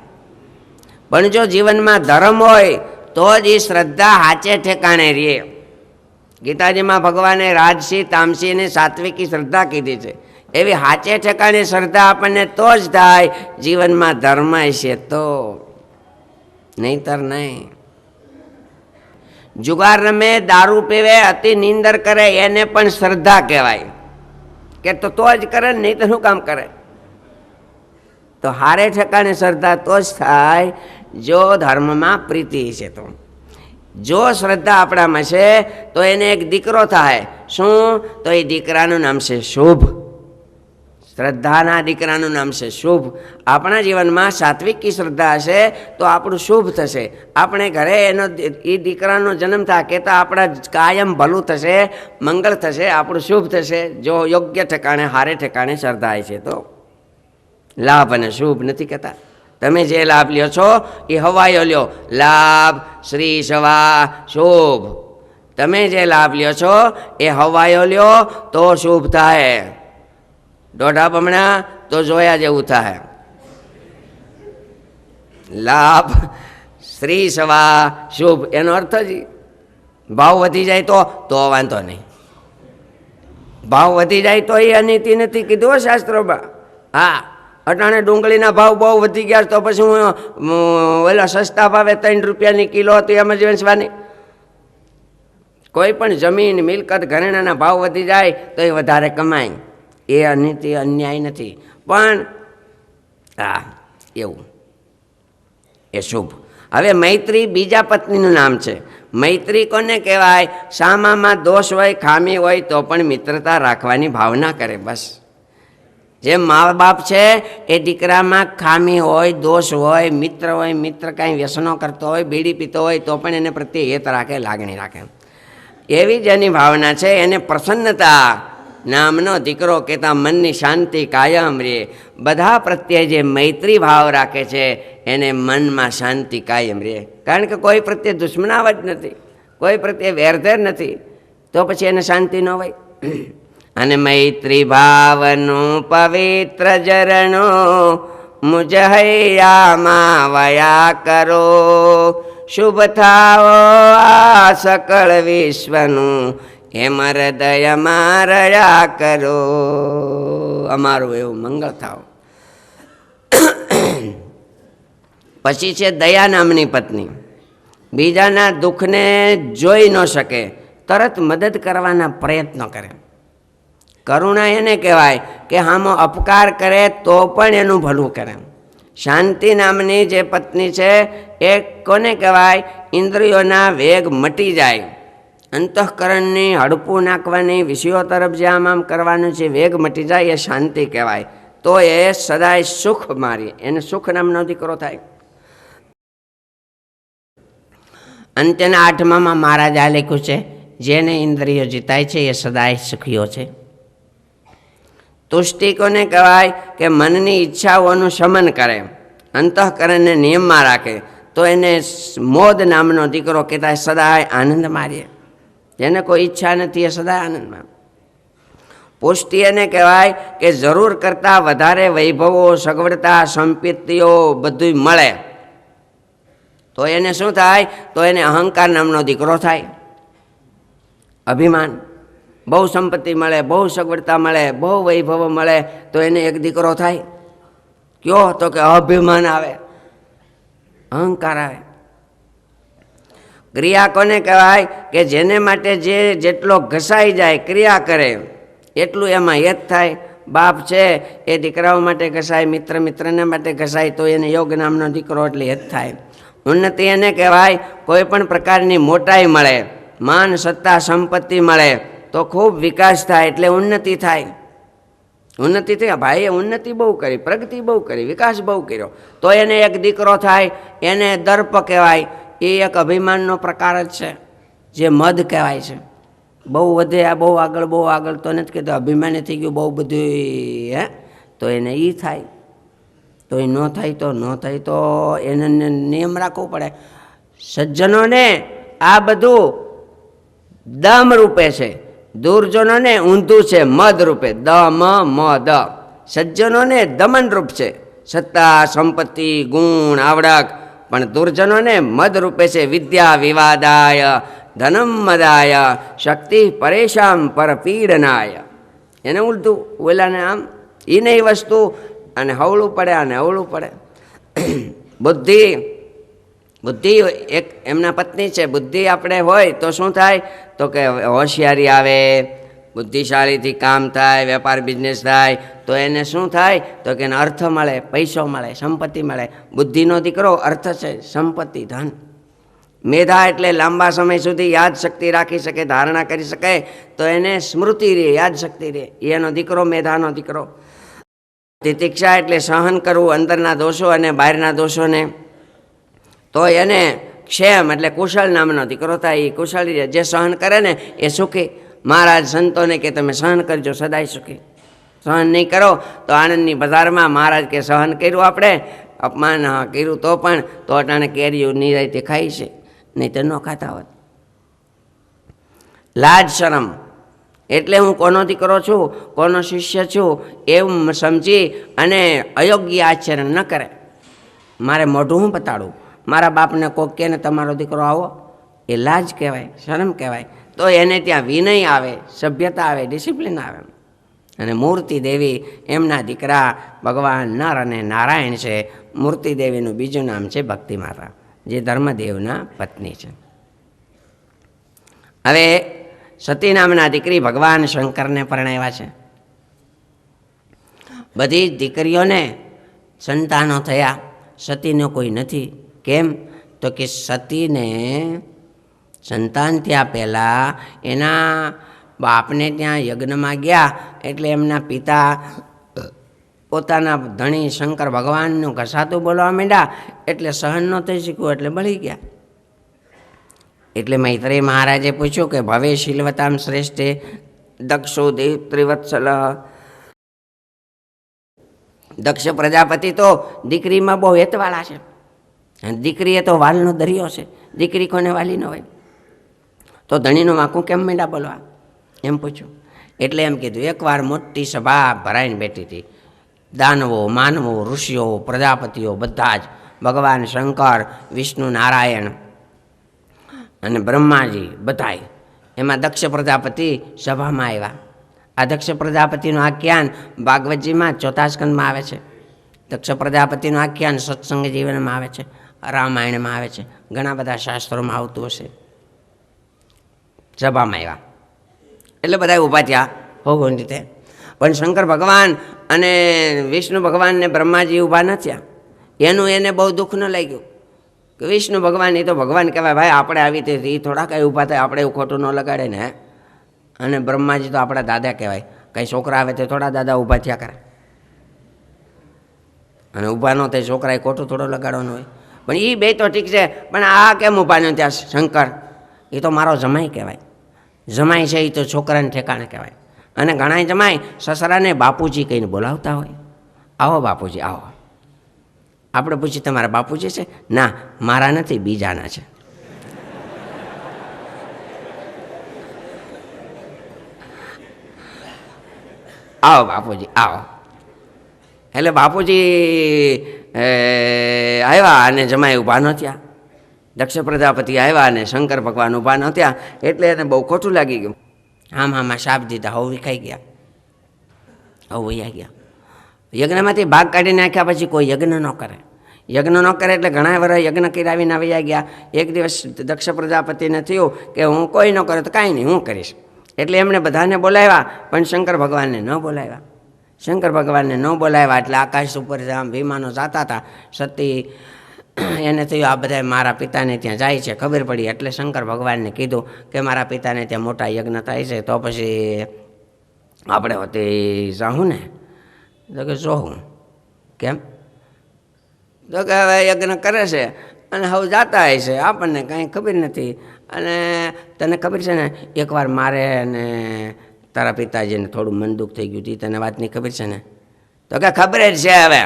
પણ જો જીવનમાં ધર્મ હોય તો જ એ શ્રદ્ધા હાચે ઠેકાણે રહે. ગીતાજીમાં ભગવાને રાજસી, તામસી અને સાત્વિકી શ્રદ્ધા કીધી છે. એવી હાચે ઠેકાણે શ્રદ્ધા આપણને તો જ થાય જીવનમાં ધર્મ હશે તો. નહીતર નહીં. જુગાર રમે, દારૂ પીવે, અતિ નિંદર કરે, એને પણ શ્રદ્ધા કહેવાય કે તો જ કરે ને, નહીં તો શું કામ કરે. તો હારે ઠેકાણે શ્રદ્ધા તો જ થાય જો ધર્મમાં પ્રીતિ છે. તો જો શ્રદ્ધા આપણામાં છે તો એને એક દીકરો થાય. શું? તો એ દીકરાનું નામ છે શુભ. શ્રદ્ધાના દીકરાનું નામ છે શુભ. આપણા જીવનમાં સાત્વિકી શ્રદ્ધા હશે તો આપણું શુભ થશે. આપણે ઘરે એનો એ દીકરાનો જન્મ થાય કે તો આપણા કાયમ ભલું થશે, મંગળ થશે, આપણું શુભ થશે. જો યોગ્ય ઠેકાણે હારે ઠેકાણે શ્રદ્ધા છે તો લાભ અને શુભ નથી કહેતા. તમે જે લાભ લ્યો છો એ હવાયો લ્યો. લાભ શ્રી સવા શુભ. તમે જે લાભ લ્યો છો એ હવાયો લ્યો તો શુભ થાય. દોઢા બમણા તો જોયા જેવું થાય. લાભ શ્રી સવા શુભ એનો અર્થ જ ભાવ વધી જાય તો વાંધો નહીં. ભાવ વધી જાય તો એ અનીતિ નથી કીધું શાસ્ત્રોમાં. હા, અટાણે ડુંગળીના ભાવ બહુ વધી ગયા તો પછી હું ઓલા સસ્તા ભાવે 3 રૂપિયાની કિલો હતી એમ જ વેચવાની. કોઈ પણ જમીન મિલકત ઘરેણાના ભાવ વધી જાય તો એ વધારે કમાય. એ અનીતિ અન્યાય નથી, પણ હા એવું એ શુભ. હવે મૈત્રી બીજા પત્નીનું નામ છે. મૈત્રી કોને કહેવાય? સામામાં દોષ હોય, ખામી હોય તો પણ મિત્રતા રાખવાની ભાવના કરે. બસ જે મા બાપ છે એ દીકરામાં ખામી હોય, દોષ હોય, મિત્ર કાંઈ વ્યસનો કરતો હોય, બીડી પીતો હોય તો પણ એને પ્રત્યે હેત રાખે, લાગણી રાખે. એવી જ એની ભાવના છે. એને પ્રસન્નતા નામનો દીકરો કહેતા મનની શાંતિ કાયમ રહે. બધા પ્રત્યે જે મૈત્રી ભાવ રાખે છે એને મનમાં શાંતિ કાયમ રહે. કારણ કે કોઈ પ્રત્યે દુશ્મનાવટ નથી, કોઈ પ્રત્યે વેરઝેર નથી, તો પછી એને શાંતિ ન હોય. અને મૈત્રી ભાવનું પવિત્ર ઝરણો મુજ હૈયામાં વયા કરો. શુભ થાઓ આ સકળ વિશ્વનું એમ હૃદયમાં રહ્યા કરો. અમારું એવું મંગળ થાવ. પછી છે દયા નામની પત્ની. બીજાના દુઃખને જોઈ ન શકે, તરત મદદ કરવાના પ્રયત્નો કરે. કરુણા એને કહેવાય કે હામો અપકાર કરે તો પણ એનું ભલું કરે. શાંતિ નામની જે પત્ની છે એ કોને કહેવાય? ઇન્દ્રિયોના વેગ મટી જાય, અંતઃકરણની હડપું નાખવાની, વિષયો તરફ જે આમ કરવાનું છે વેગ મટી જાય, એ શાંતિ કહેવાય. તો એ સદાય સુખ મારી, એને સુખ નામનો દીકરો થાય. અંત્યના 8મામાં મહારાજ આ લખ્યું છે, જેને ઇન્દ્રિયો જીતાય છે એ સદાય સુખીઓ છે. તુષ્ટિ કોને કહેવાય? કે મનની ઈચ્છાઓનું શમન કરે, અંતઃકરણને નિયમમાં રાખે. તો એને મોદ નામનો દીકરો કહેતા સદાય આનંદ મારીએ. જેને કોઈ ઈચ્છા નથી એ સદાય આનંદમાં. પુષ્ટિ એને કહેવાય કે જરૂર કરતાં વધારે વૈભવો, સગવડતા, સંપત્તિઓ બધું મળે તો એને શું થાય? તો એને અહંકાર નામનો દીકરો થાય. અભિમાન, બહુ સંપત્તિ મળે, બહુ સગવડતા મળે, બહુ વૈભવો મળે તો એને એક દીકરો થાય. કયો? તો કે અભિમાન આવે, અહંકાર આવે. ક્રિયા કોને કહેવાય? કે જેને માટે જેટલો ઘસાઈ જાય, ક્રિયા કરે એટલું એમાં હેત થાય. બાપ છે એ દીકરાઓ માટે ઘસાય, મિત્રને માટે ઘસાય તો એને યોગ નામનો દીકરો એટલે હેત થાય. ઉન્નતિ એને કહેવાય કોઈ પણ પ્રકારની મોટાઈ મળે, માન સત્તા સંપત્તિ મળે તો ખૂબ વિકાસ થાય એટલે ઉન્નતિ થાય. ઉન્નતિ થઈ, ભાઈએ ઉન્નતિ બહુ કરી, પ્રગતિ બહુ કરી, વિકાસ બહુ કર્યો તો એને એક દીકરો થાય. એને દર્પ કહેવાય. એ એક અભિમાનનો પ્રકાર જ છે, જે મદ કહેવાય છે. બહુ વધે, આ બહુ આગળ તો નથી કહેતો, અભિમાની થઈ ગયું બહુ બધું તો એને એ થાય. તો એ ન થાય તો એને નિયમ રાખવો પડે. સજ્જનોને આ બધું દમ રૂપે છે, દુર્જનોને ઊંધું છે મદ રૂપે. દ. સજ્જનોને દમન રૂપ છે, સત્તા, સંપત્તિ, ગુણ, આવડક. પણ દુર્જનોને મદ રૂપે છે. વિદ્યા વિવાદાય, ધનમ મદાય, શક્તિ પરેશામ પરપીડનાય. એને ઉલટું, ઓલાને આમ એ નહીં વસ્તુ, અને હવળું પડે અને હવળું પડે. બુદ્ધિ બુદ્ધિ એક એમના પત્ની છે. બુદ્ધિ આપણે હોય તો શું થાય? તો કે હોશિયારી આવે, બુદ્ધિશાળીથી કામ થાય, વેપાર બિઝનેસ થાય. તો એને શું થાય? તો કે એને અર્થ મળે, પૈસો મળે, સંપત્તિ મળે. બુદ્ધિનો દીકરો અર્થ છે, સંપત્તિ, ધન. મેધા એટલે લાંબા સમય સુધી યાદશક્તિ રાખી શકે, ધારણા કરી શકે, તો એને સ્મૃતિ રહે, યાદશક્તિ રહે. એનો દીકરો મેધાનો દીકરો. તિતિક્ષા એટલે સહન કરવું અંદરના દોષો અને બહારના દોષોને. તો એને ક્ષેમ એટલે કુશળ નામનો દીકરો થાય. એ કુશળી જે સહન કરે ને એ સુખી. મહારાજ સંતોને કે તમે સહન કરજો, સદાય સુખી. સહન નહીં કરો તો આનંદની બજારમાં મહારાજ કે સહન કર્યું, આપણે અપમાન કર્યું તો પણ તો અટાણે કેરીઓ નિરાયતે ખાઈ છે, નહીં તો ન ખાતા હોત. લાજ શરમ એટલે હું કોનો દીકરો છું, કોનો શિષ્ય છું એવું સમજી અને અયોગ્ય આચરણ ન કરે. મારે મોઢું હું બતાડું, મારા બાપને કોક કહે ને તમારો દીકરો આવો, એ લાજ કહેવાય, શરમ કહેવાય. તો એને ત્યાં વિનય આવે, સભ્યતા આવે, ડિસિપ્લિન આવે. અને મૂર્તિ દેવી એમના દીકરા ભગવાન નર અને નારાયણ છે. મૂર્તિ દેવીનું બીજું નામ છે ભક્તિ માતા, જે ધર્મદેવના પત્ની છે. હવે સતી નામના દીકરી ભગવાન શંકરને પરણાવ્યા છે. બધી જ દીકરીઓને સંતાનો થયા, સતીનો કોઈ નથી. કેમ? તો કે સતીને સંતાન થયા પહેલાં એના બાપને ત્યાં યજ્ઞમાં ગયા, એટલે એમના પિતા પોતાના ધણી શંકર ભગવાનનું ઘસાતું બોલવા માંડ્યા, એટલે સહન ન થઈ શક્યું, એટલે બળી ગયા. એટલે મૈત્રેય મહારાજે પૂછ્યું કે ભવે શીલવતામ શ્રેષ્ઠે દક્ષો દેવ ત્રિવત્સલ. દક્ષ પ્રજાપતિ તો દીકરીમાં બહુ હેતવાળા છે. દીકરી એ તો વાલનો દરિયો છે, દીકરી કોને વાલી ન હોય. તો ધણીનું વાંકું કેમ માંડ્યા બોલવા, એમ પૂછ્યું. એટલે એમ કીધું, એકવાર મોટી સભા ભરાઈને બેઠી હતી. દાનવો, માનવો, ઋષિઓ, પ્રજાપતિઓ બધા જ, ભગવાન શંકર, વિષ્ણુ નારાયણ અને બ્રહ્માજી બધાય. એમાં દક્ષ પ્રજાપતિ સભામાં આવ્યા. આ દક્ષ પ્રજાપતિનું આખ્યાન ભાગવતજીમાં 4થા સ્કંદમાં આવે છે. દક્ષ પ્રજાપતિનું આખ્યાન સત્સંગ જીવનમાં આવે છે, રામાયણમાં આવે છે, ઘણા બધા શાસ્ત્રોમાં આવતું હશે. સભામાં આવ્યા એટલે બધા ઊભા થયા ભગવાન રીતે. પણ શંકર ભગવાન અને વિષ્ણુ ભગવાન ને બ્રહ્માજી ઊભા ન થયા. એનું એને બહુ દુઃખ ન લાગ્યું કે વિષ્ણુ ભગવાન એ તો ભગવાન કહેવાય, ભાઈ આપણે આવી રીતે એ થોડા કાંઈ ઊભા થાય, આપણે એવું ખોટું ન લગાડે ને. અને બ્રહ્માજી તો આપણા દાદા કહેવાય, કંઈ છોકરા આવે તો થોડા દાદા ઊભા થયા કરે, અને ઊભા ન થાય છોકરાએ ખોટું થોડો લગાડવાનું હોય. પણ એ બે તો ઠીક છે, પણ આ કેમ ઊભા ન થયા? શંકર એ તો મારો જમાઈ કહેવાય. જમાઈ છે એ તો છોકરાને ઠેકાણે કહેવાય. અને ઘણા જમાઈ સસરાને બાપુજી કહીને બોલાવતા હોય, આવો બાપુજી આવો. આપણે પૂછીએ તમારા બાપુજી છે? ના, મારા નથી, બીજાના છે. આવો બાપુજી આવો. એટલે બાપુજી આવ્યા અને જમાઈ ઊભા ન થયા. દક્ષ પ્રજાપતિ આવ્યા અને શંકર ભગવાન ઊભા ન થયા, એટલે એને બહુ ખોટું લાગી ગયું. આમાં શાપ દીધા, હવે વિખાઈ ગયા, હવે વૈયા ગયા. યજ્ઞમાંથી ભાગ કાઢી નાખ્યા પછી કોઈ યજ્ઞ ન કરે. યજ્ઞ ન કરે એટલે ઘણા વર્ષ યજ્ઞ કરાવીને વૈયા ગયા. એક દિવસ દક્ષ પ્રજાપતિને થયું કે હું કોઈ ન કરે તો કાંઈ નહીં, હું કરીશ. એટલે એમણે બધાને બોલાવ્યા, પણ શંકર ભગવાનને ન બોલાવ્યા. શંકર ભગવાનને ન બોલાવ્યા એટલે આકાશ ઉપર આમ વિમાનો જતા હતા. સતી એને થયું આ બધા મારા પિતાને ત્યાં જાય છે, ખબર પડી. એટલે શંકર ભગવાનને કીધું કે મારા પિતાને ત્યાં મોટા યજ્ઞ થાય છે, તો પછી આપણે હોતી જાઉં ને? તો કે જોઉં. કેમ? તો કે હવે યજ્ઞ કરે છે અને હવે જાતા હોય છે, આપણને કાંઈ ખબર નથી. અને તને ખબર છે ને, એકવાર મારે અને તારા પિતાજીને થોડું મન દુઃખ થઈ ગયું હતું, તને વાતની ખબર છે ને? તો કે ખબર જ છે. હવે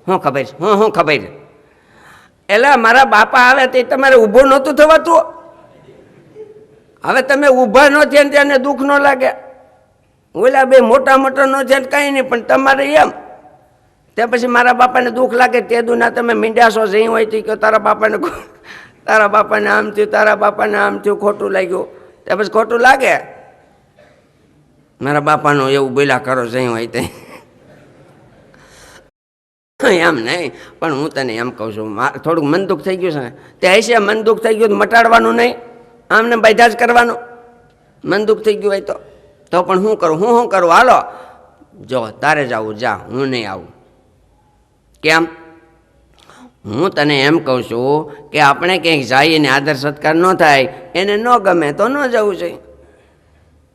શું ખબર છે? હું ખબર છે? એટલે મારા બાપા આવે તે તમારે ઊભું નહોતું થવાતું. હવે તમે ઊભા ન થયા ને ત્યાં દુઃખ ન લાગે. ઓલા બે મોટા મોટા ન થયા કાંઈ નહીં, પણ તમારે એમ તે પછી મારા બાપાને દુઃખ લાગે. તે દુના તમે મીંડ્યાશો જઈ હોય તો કે તારા બાપાને આમ થયું, તારા બાપાને આમ થયું, ખોટું લાગ્યું. તે પછી ખોટું લાગે. મારા બાપાનું એવું બોલ્યા કરો જઈ હોય તે. એમ નહીં, પણ હું તને એમ કહું છું, થોડુંક મન દુઃખ થઈ ગયું છે ને, તે હશે મન દુઃખ થઈ ગયું મટાડવાનું નહીં, આમને બાધા જ કરવાનું. મન દુઃખ થઈ ગયું હોય તો પણ હું કરું હાલો જો તારે જવું જા, હું નહીં આવું. કેમ? હું તને એમ કહું છું કે આપણે ક્યાંક જઈએ ને આદર સત્કાર ન થાય, એને ન ગમે તો ન જવું જોઈએ.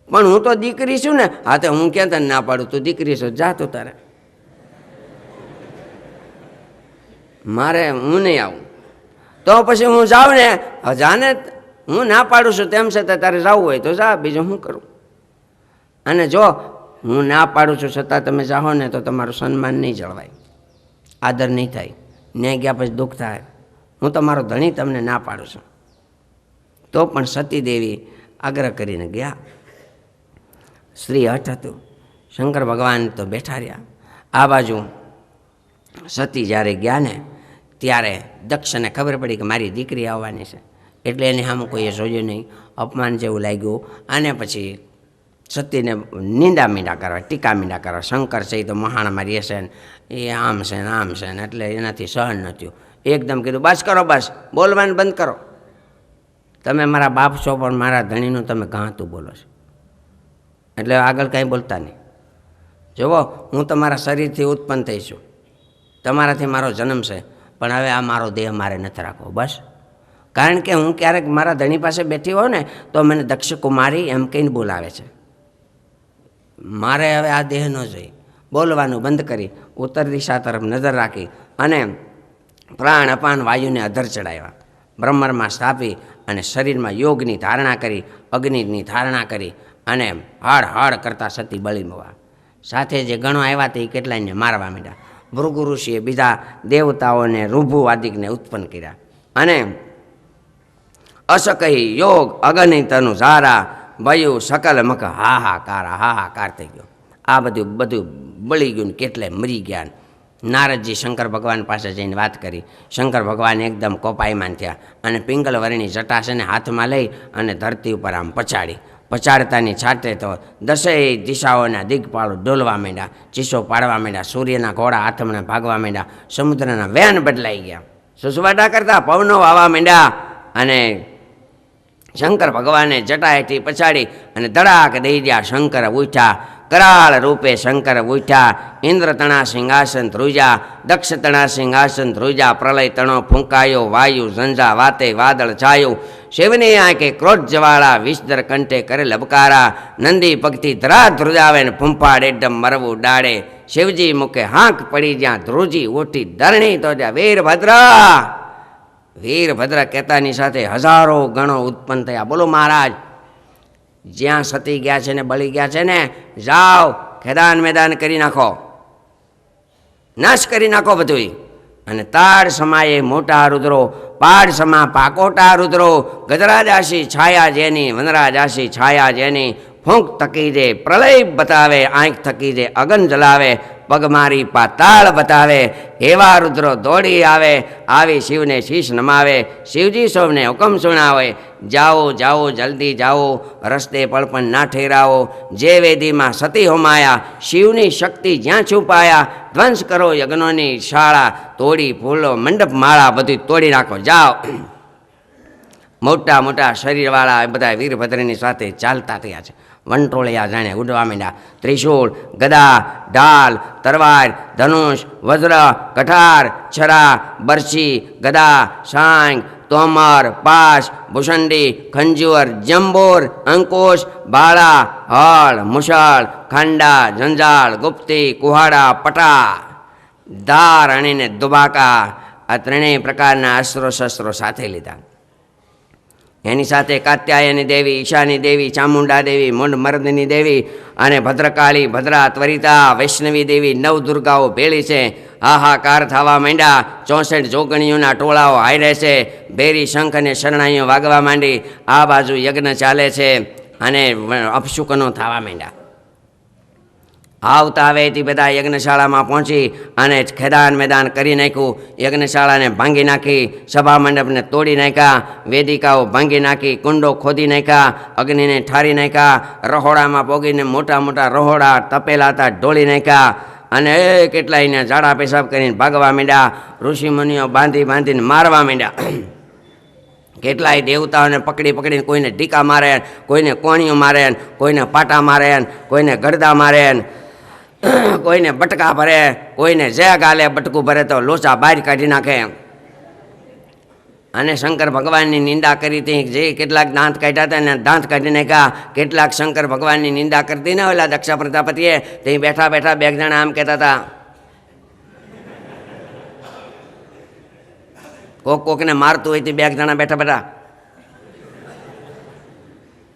પણ હું તો દીકરી છું ને, હા તો હું ક્યાં તને ના પાડું, તું દીકરી છું, જા તું તારે. મારે હું નહીં આવું. તો પછી હું જાઉં ને, જાને હું ના પાડું છું તેમ છતાં તારે જવું હોય તો જા, બીજું શું કરું. અને જો હું ના પાડું છું છતાં તમે જાઓ ને તો તમારું સન્માન નહીં જળવાય, આદર નહીં થાય, ન્યાય ગયા પછી દુઃખ થાય. હું તમારો ધણી તમને ના પાડું છું. તો પણ સતીદેવી આગ્રહ કરીને ગયા. સ્ત્રી હઠ હતું. શંકર ભગવાન તો બેઠા રહ્યા. આ બાજુ સતી જ્યારે ગયા ને ત્યારે દક્ષને ખબર પડી કે મારી દીકરી આવવાની છે, એટલે એને સામે કોઈએ જોયું નહીં, અપમાન જેવું લાગ્યું. અને પછી સતીને નિંદા મીંડા કરવા, ટીકા મીંડા કરવા, શંકર છે એ તો મહાણામાં રહેશે ને એ આમ છે ને આમ છે ને, એટલે એનાથી સહન ન થયું. એકદમ કીધું બસ કરો, બસ બોલવાનું બંધ કરો. તમે મારા બાપ છો પણ મારા ધણીનું તમે ગાતું બોલો છો, એટલે આગળ કાંઈ બોલતા નહીં. જુઓ, હું તમારા શરીરથી ઉત્પન્ન થઈ છું, તમારાથી મારો જન્મ છે, પણ હવે આ મારો દેહ મારે નથી રાખવો બસ. કારણ કે હું ક્યારેક મારા ધણી પાસે બેઠી હોઉં ને તો મને દક્ષ કુમારી એમ કહીને બોલાવે છે. મારે હવે આ દેહ ન જોઈ. બોલવાનું બંધ કરી ઉત્તર દિશા તરફ નજર રાખી અને પ્રાણ અપાન વાયુને અધર ચડાવ્યા. બ્રહ્મરમાં સ્થાપી અને શરીરમાં યોગની ધારણા કરી, અગ્નિની ધારણા કરી અને હાડ હાડ કરતા સતી બળી મવા. સાથે જે ગણો આવ્યા તે કેટલાયને મારવા માંડ્યા. ભૃગુ ઋષિએ બીજા દેવતાઓને ઋભુવાદિકને ઉત્પન્ન કર્યા અને અસકહી યોગ અગણિતનું ઝારા ભયું સકલ મક હાહાકાર થઈ ગયો. આ બધું બળી ગયું ને કેટલે મરી ગયા. નારદજી શંકર ભગવાન પાસે જઈને વાત કરી. શંકર ભગવાન એકદમ કોપાયમાન થયા અને પિંગલ વર્ણી જટાશને હાથમાં લઈ અને ધરતી ઉપર આમ પછાડતાની છાટે તો દસેય દિશાઓના દિગ્પાળો ડોલવા માંડ્યા, ચીસો પાડવા માંડ્યા, સૂર્યના ઘોડા હાથમણે ભાગવા માંડ્યા, સમુદ્રના વેન બદલાઈ ગયા, સુસવાટા કરતા પવનો વાવા માંડ્યા. અને શંકર ભગવાને જટાએથી પછાડી અને ધડાક દઈ ગયા. શંકર ઉઠ્યા, કરાળ રૂપે શંકર ઉઠ્યા. ઇન્દ્ર તણા સિંહાસન ધ્રુજા, દક્ષ તણા સિંહાસન ધ્રુજા. પ્રલય તણો ફૂંકાયો, વાયુ ઝંઝા વાતે વાદળ છાયું. શિવની આંખે ક્રોધ જવાળા, વિષધર કંઠે કરે લબકારા. નંદી પગથી ધરા ધ્રુજાવે ને ફૂંફાડ એકદમ મરવું ડાળે. શિવજી મુખે હાંક પડી જ્યાં ધ્રુજી ઉઠી ધરણી તો જ્યાં વીરભદ્ર કહેતાની સાથે હજારો ગણો ઉત્પન્ન થયા. બોલો મહારાજ, જ્યાં સતી ગયા છે ને બળી ગયા છે ને, જાઓ ખેદાન મેદાન કરી નાખો, નાશ કરી નાખો બધું. અને તાડ સમાયે મોટા રુદ્રો, પાડ સમા પાકોટા રુદ્રો. ગજરાજાશી છાયા જેની, વનરાજાશી છાયા જેની. ફૂંક થકી જે પ્રલય બતાવે, આંખ થકી જે અગન જલાવે. પગ મારી પાતાળ બતાવે, એવા રુદ્રો દોડી આવે. આવી શિવને શીશ નમાવે, શિવજી સૌને હુકમ સુણાવે. જાઓ જાઓ જલ્દી જાઓ, રસ્તે પળપણ ના ઠેરાવો. જે વેદીમાં સતી હોમાયા, શિવની શક્તિ જ્યાં છુપાયા. ધ્વંસ કરો યજ્ઞોની શાળા, તોડી ફૂલો મંડપ માળા, બધું તોડી નાખો જાઓ. મોટા મોટા શરીરવાળા એ બધા વીરભદ્રની સાથે ચાલતા થયા છે. વંટોળિયા જાણે ઉડવા માંડ્યા. ત્રિશૂળ, ગદા, ઢાલ, તરવાર, ધનુષ, વજ્ર, કઠાર, છરા, બરછી, ગદા, સાંગ, તોમર, પાશ, ભૂષંડી, ખંજુર, જંબોર, અંકુશ, બાળા, હળ, મુશળ, ખાંડા, જંજાળ, ગુપ્તી, કુહાડા, પટા, ધાર અણીને દુબાકા, આ ત્રણેય પ્રકારના અસ્ત્રો શસ્ત્રો સાથે લીધા. એની સાથે કાત્યાયની દેવી, ઈશાની દેવી, ચામુંડા દેવી, મુંડ મર્દની દેવી અને ભદ્રકાળી, ભદ્રા, ત્વરિતા, વૈષ્ણવી દેવી, નવ દુર્ગાઓ ભેળી છે. હાહાકાર થવા માંડ્યા. 64 જોગણીઓના ટોળાઓ હારે છે. ભેરી શંખ અને શરણાઈઓ વાગવા માંડી. આ બાજુ યજ્ઞ ચાલે છે અને અપશુકનો થવા માંડ્યા. આવતા આવે તે બધા યજ્ઞશાળામાં પહોંચી અને ખેદાન મેદાન કરી નાખ્યું. યજ્ઞશાળાને ભાંગી નાખી, સભા મંડપને તોડી નાખ્યા, વેદિકાઓ ભાંગી નાખી, કુંડો ખોદી નાખ્યા, અગ્નિને ઠારી નાખ્યા. રહોડામાં પોગીને મોટા મોટા રહોડા તપેલા હતા ઢોળી નાખ્યા. અને એ કેટલાયને ઝાડા પેશાબ કરીને ભાગવા માંડ્યા. ઋષિમુનિઓ બાંધીને મારવા માંડ્યા. કેટલાય દેવતાઓને પકડીને કોઈને ટીકા મારે, કોઈને કોણીઓ મારે, કોઈને પાટા મારે, કોઈને ગરદા મારે, કોઈને બટકા ભરે, કોઈને જે ગાલે બટકું ભરે તો લોચા બહાર કાઢી નાખે. અને શંકર ભગવાનની નિંદા કરી હતી. જે કેટલાક દાંત કાઢ્યા હતા ને દાંત કાઢી નાખ્યા. કેટલાક શંકર ભગવાનની નિંદા કરતી ને ઓલા દક્ષ પ્રજાપતિએ તે બેઠા બે જણા આમ કહેતા હતા, કોકને મારતું હોય તે બે જણા બેઠા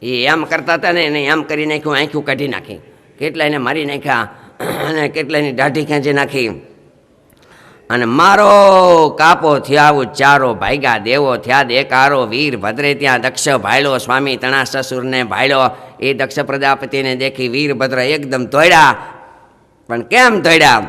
એ એમ કરતા હતા ને એને એમ કરી નાખ્યું, આંખ્યું કાઢી નાખી. કેટલાયને મારી નાખ્યા અને કેટલાયની દાઢી ખેંચી નાખી. અને મારો કાપો થયા ચારો ભાગ્યા દેવો થયા દેકારો. વીર ભદ્રે ત્યાં દક્ષ ભાયલો, સ્વામી તણા સસુરને ભાયલો. એ દક્ષ પ્રજાપતિને દેખી વીરભદ્ર એકદમ દોડ્યા. પણ કેમ દોડ્યા?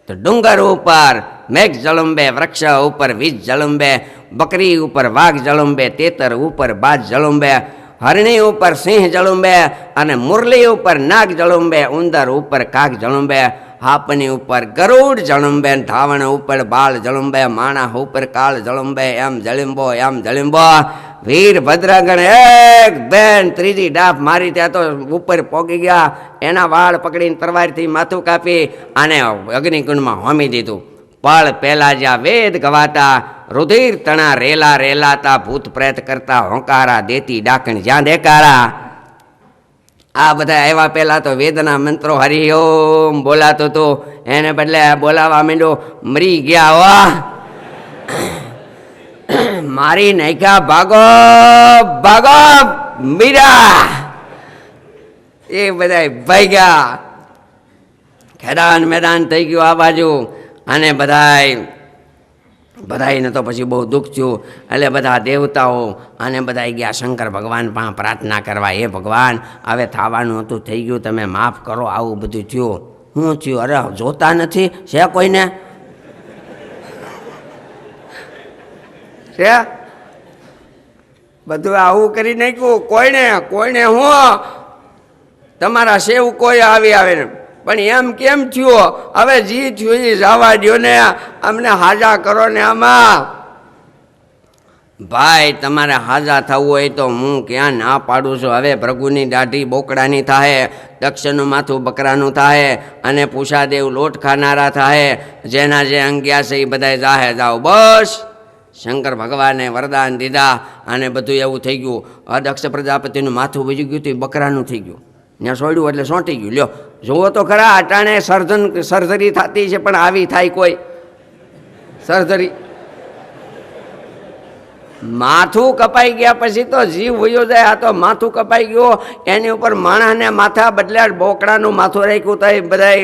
તો ડુંગર ઉપર મેઘ જળુંબે, વૃક્ષ ઉપર વીજ જળુંબે, બકરી ઉપર વાઘ જળુંબે, તેતર ઉપર બાજ જળુંબે, હરણી ઉપર સિંહ જળુંબે, અને મુરલી ઉપર નાગ જળુંબે, ઉંદર ઉપર કાગ જળુંબે, હાપની ઉપર ગરુડ જળુંબે, ધાવણ ઉપર બાળ જળુંબે, માણા ઉપર કાળ જળુંબે. એમ જળિંબો વીરભદ્રગણ એક બેન ત્રીજી ડાફ મારી ત્યાં તો ઉપર પોગી ગયા. એના વાળ પકડીને તરવારથી માથું કાપી અને અગ્નિકુંડમાં હોમી દીધું. પળ પહેલા જ્યાં વેદ ગવાતા, રુધિર તણા રેલાતા, ભૂત પ્રેત કરતા હોંકારા, દેતી ડાકણ જ્યાં દેકારા. આ બધા આવ્યા પહેલાં તો વેદના મંત્રો હરિઓમ બોલાતો હતો, એને બદલે બોલાવા માંડ્યો મરી ગયા. વાહ, મારી નાખ્યા, ભાગો મીરા. એ બધા ભાગ્યા. ખેદાન મેદાન થઈ ગયું આ બાજુ. અને બધાને તો પછી બહુ દુઃખ થયું. એટલે બધા દેવતાઓ અને બધા ગયા શંકર ભગવાન પાસે પ્રાર્થના કરવા, એ ભગવાન હવે થવાનું હતું થઈ ગયું, તમે માફ કરો, આવું બધું થયું. શું થયું? અરે જોતા નથી છે કોઈને? છે બધું આવું કરી નાખ્યું. કોઈને હું તમારા સેવ કોઈ આવે ને, પણ એમ કેમ થયું? હવે જી થયું એ જવા દો ને, અમને હાજા કરો ને. આમાં ભાઈ તમારે હાજા થવું હોય તો હું ક્યાં ના પાડું છું. હવે ભૃગુની દાઢી બોકડાની થાય, દક્ષનું માથું બકરાનું થાય, અને પૂષાદેવ લોટ ખાનારા થાય. જેના જે અંગ્યા છે એ બધા જાઓ બસ. શંકર ભગવાને વરદાન દીધા અને બધું એવું થઈ ગયું. દક્ષ પ્રજાપતિનું માથું વજી ગયું હતું, બકરાનું થઈ ગયું. ત્યાં સોડ્યું એટલે સોંટી ગયું. લ્યો જુઓ તો ખરા, અટાણે સર્જરી થતી છે પણ આવી થાય કોઈ સર્જરી? માથું કપાઈ ગયા પછી તો જીવ વયો જાય. આ તો માથું કપાઈ ગયું, એની ઉપર માણસને માથા બદલે બોકડાનું માથું રાખ્યું તો બધા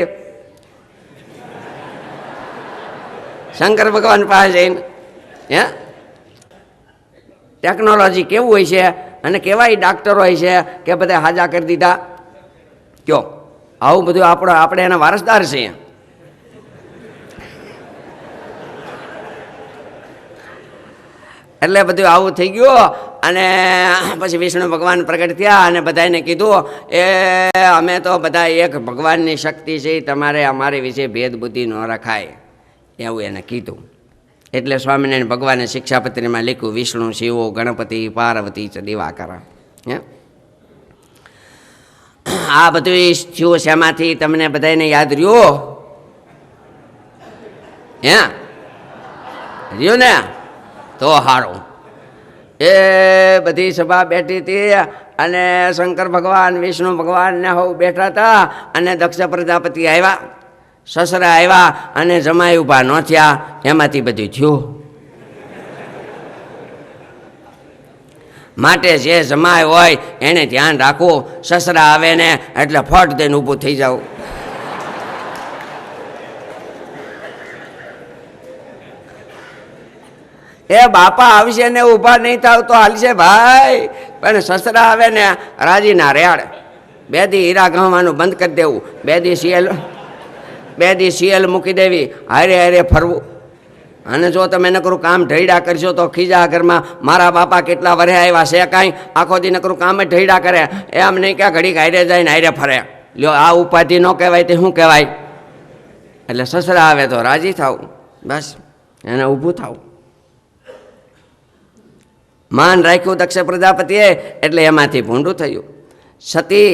શંકર ભગવાન પાસે જઈને હે ટેકનોલોજી કેવું હોય છે અને કેવાય ડાક્ટરો હોય છે કે બધા હાજા કરી દીધા. કયો આવું બધું આપણે એના વારસદાર છીએ. એટલે બધું આવું થઈ ગયું. અને પછી વિષ્ણુ ભગવાન પ્રગટ થયા અને બધાને કીધું, એ અમે તો બધા એક ભગવાનની શક્તિ છે, તમારે અમારી વિશે ભેદ બુદ્ધિ ન રખાય એવું એને કીધું. એટલે સ્વામિનારાયણ ભગવાને શિક્ષાપત્રીમાં લખ્યું, વિષ્ણુ શિવો ગણપતિ પાર્વતી ચ દિવાકર. હે આ બધું થયું શેમાંથી તમને બધાને યાદ રહ્યું? હે રહ્યું ને? તો સારું. એ બધી સભા બેઠી હતી અને શંકર ભગવાન વિષ્ણુ ભગવાન ને હવ બેઠા હતા. અને દક્ષ પ્રજાપતિ આવ્યા, સસરા આવ્યા અને જમાઈ ઊભા ન થયા. એમાંથી બધું થયું. માટે જે જમાય હોય એને ધ્યાન રાખવું. સસરા આવે ને એટલે ફટ દઈને ઊભું થઈ જાવ. એ બાપા આવશે ને ઊભા નહીં થાવ તો હાલશે ભાઈ, પણ સસરા આવે ને રાજીના રેડ. બે દી હીરા ગણવાનું બંધ કરી દેવું, બે દી સિયલ મૂકી દેવી, હારે ફરવું. અને જો તમે નકરું કામ ઢૈડા કરશો તો ખીજા ઘરમાં મારા બાપા કેટલા વરે આવ્યા છે કાંઈ, આખો દી નકરું કામ જ ઢૈડા કરે. એમ નહીં કે ઘડીક હારે જાય ને હારે ફરે. લ્યો આ ઉપાધિ ન કહેવાય તે શું કહેવાય? એટલે સસરા આવે તો રાજી થવું, બસ એને ઊભું થવું. માન રાખ્યું દક્ષ પ્રજાપતિએ એટલે એમાંથી ભૂંડું થયું. સતી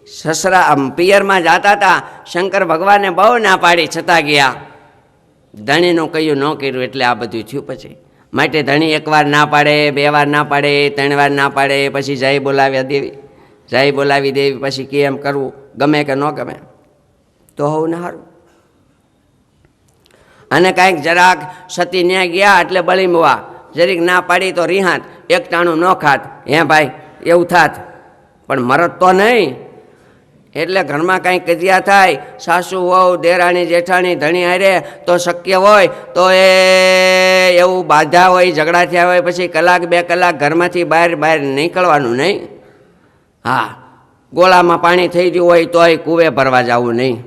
સસરા પિયરમાં જતા હતા, શંકર ભગવાને બહુ ના પાડી છતાં ગયા. ધણીનું કહ્યું ન કર્યું એટલે આ બધું થયું. પછી માટે ધણી એકવાર ના પાડે, 2 વાર ના પાડે, 3 વાર ના પાડે, પછી જય બોલાવ્યા દેવી, જય બોલાવી દેવી, પછી કેમ કરવું, ગમે કે ન ગમે તો હોવું ને સારું. અને કાંઈક જરાક સતી ન્યા ગયા એટલે બળી મોવા, જરીક ના પાડી તો રિહાત, એક ટાણું ન ખાત, હે ભાઈ એવું થાત, પણ મરત તો નહીં. એટલે ઘરમાં કાંઈ કજિયા થાય, સાસુ વહુ દેરાણી જેઠાણી ધણી હારે, તો શક્ય હોય તો એવું બાધા હોય, ઝઘડા થયા હોય, પછી 1 2 કલાક ઘરમાંથી બહાર નીકળવાનું નહીં. હા, ગોળામાં પાણી થઈ ગયું હોય તોય કૂવે ભરવા જવું નહીં.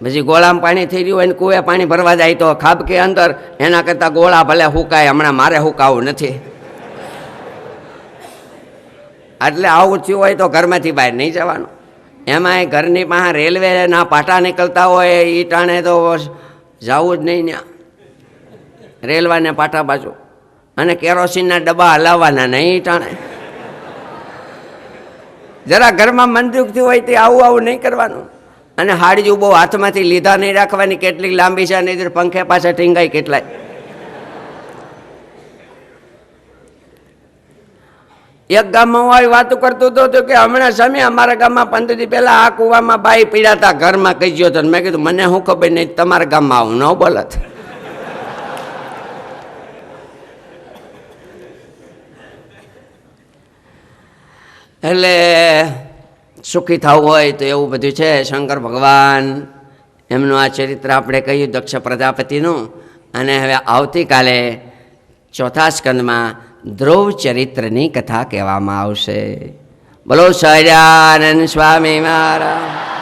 પછી ગોળામાં પાણી થઈ રહ્યું હોય ને કૂવે પાણી ભરવા જાય તો ખાબકે અંદર, એના કરતાં ગોળા ભલે હુકાય, હમણાં મારે હુકાવું નથી. એટલે આવું થયું હોય તો ઘરમાંથી બહાર નહીં જવાનું. એમાંય ઘરની પાસે રેલવેના પાટા નીકળતા હોય એ ટાણે તો જવું જ નહીં ત્યાં, રેલવાને પાટા બાજુ. અને કેરોસીનના ડબ્બા હલાવવાના નહીં ટાણે. જરા ઘરમાં મન દુઃખ થયું હોય તે આવું નહીં કરવાનું. અને હાડીયું બહુ હાથમાંથી લીધા નહીં રાખવાની, કેટલીક લાંબી છે, નહીં પંખે પાછળ ટીંગાઈ કેટલાય. એક ગામમાં હું આવી વાતો કરતો હતો કે હમણાં સમય અમારા ગામમાં 15 દી પહેલાં આ કૂવામાં બાઈ પીડા હતા, ઘરમાં કહી ગયો હતો. મેં કીધું મને શું ખબર નહીં, તમારા ગામમાં આવું ન બોલત. એટલે સુખી થવું હોય તો એવું બધું છે. શંકર ભગવાન એમનું આ ચરિત્ર આપણે કહ્યું દક્ષ પ્રજાપતિનું. અને હવે આવતીકાલે 4થા સ્કંદમાં ધ્રુવ ચરિત્રની કથા કહેવામાં આવશે. બોલો સહજાનંદ સ્વામી મહારાજ.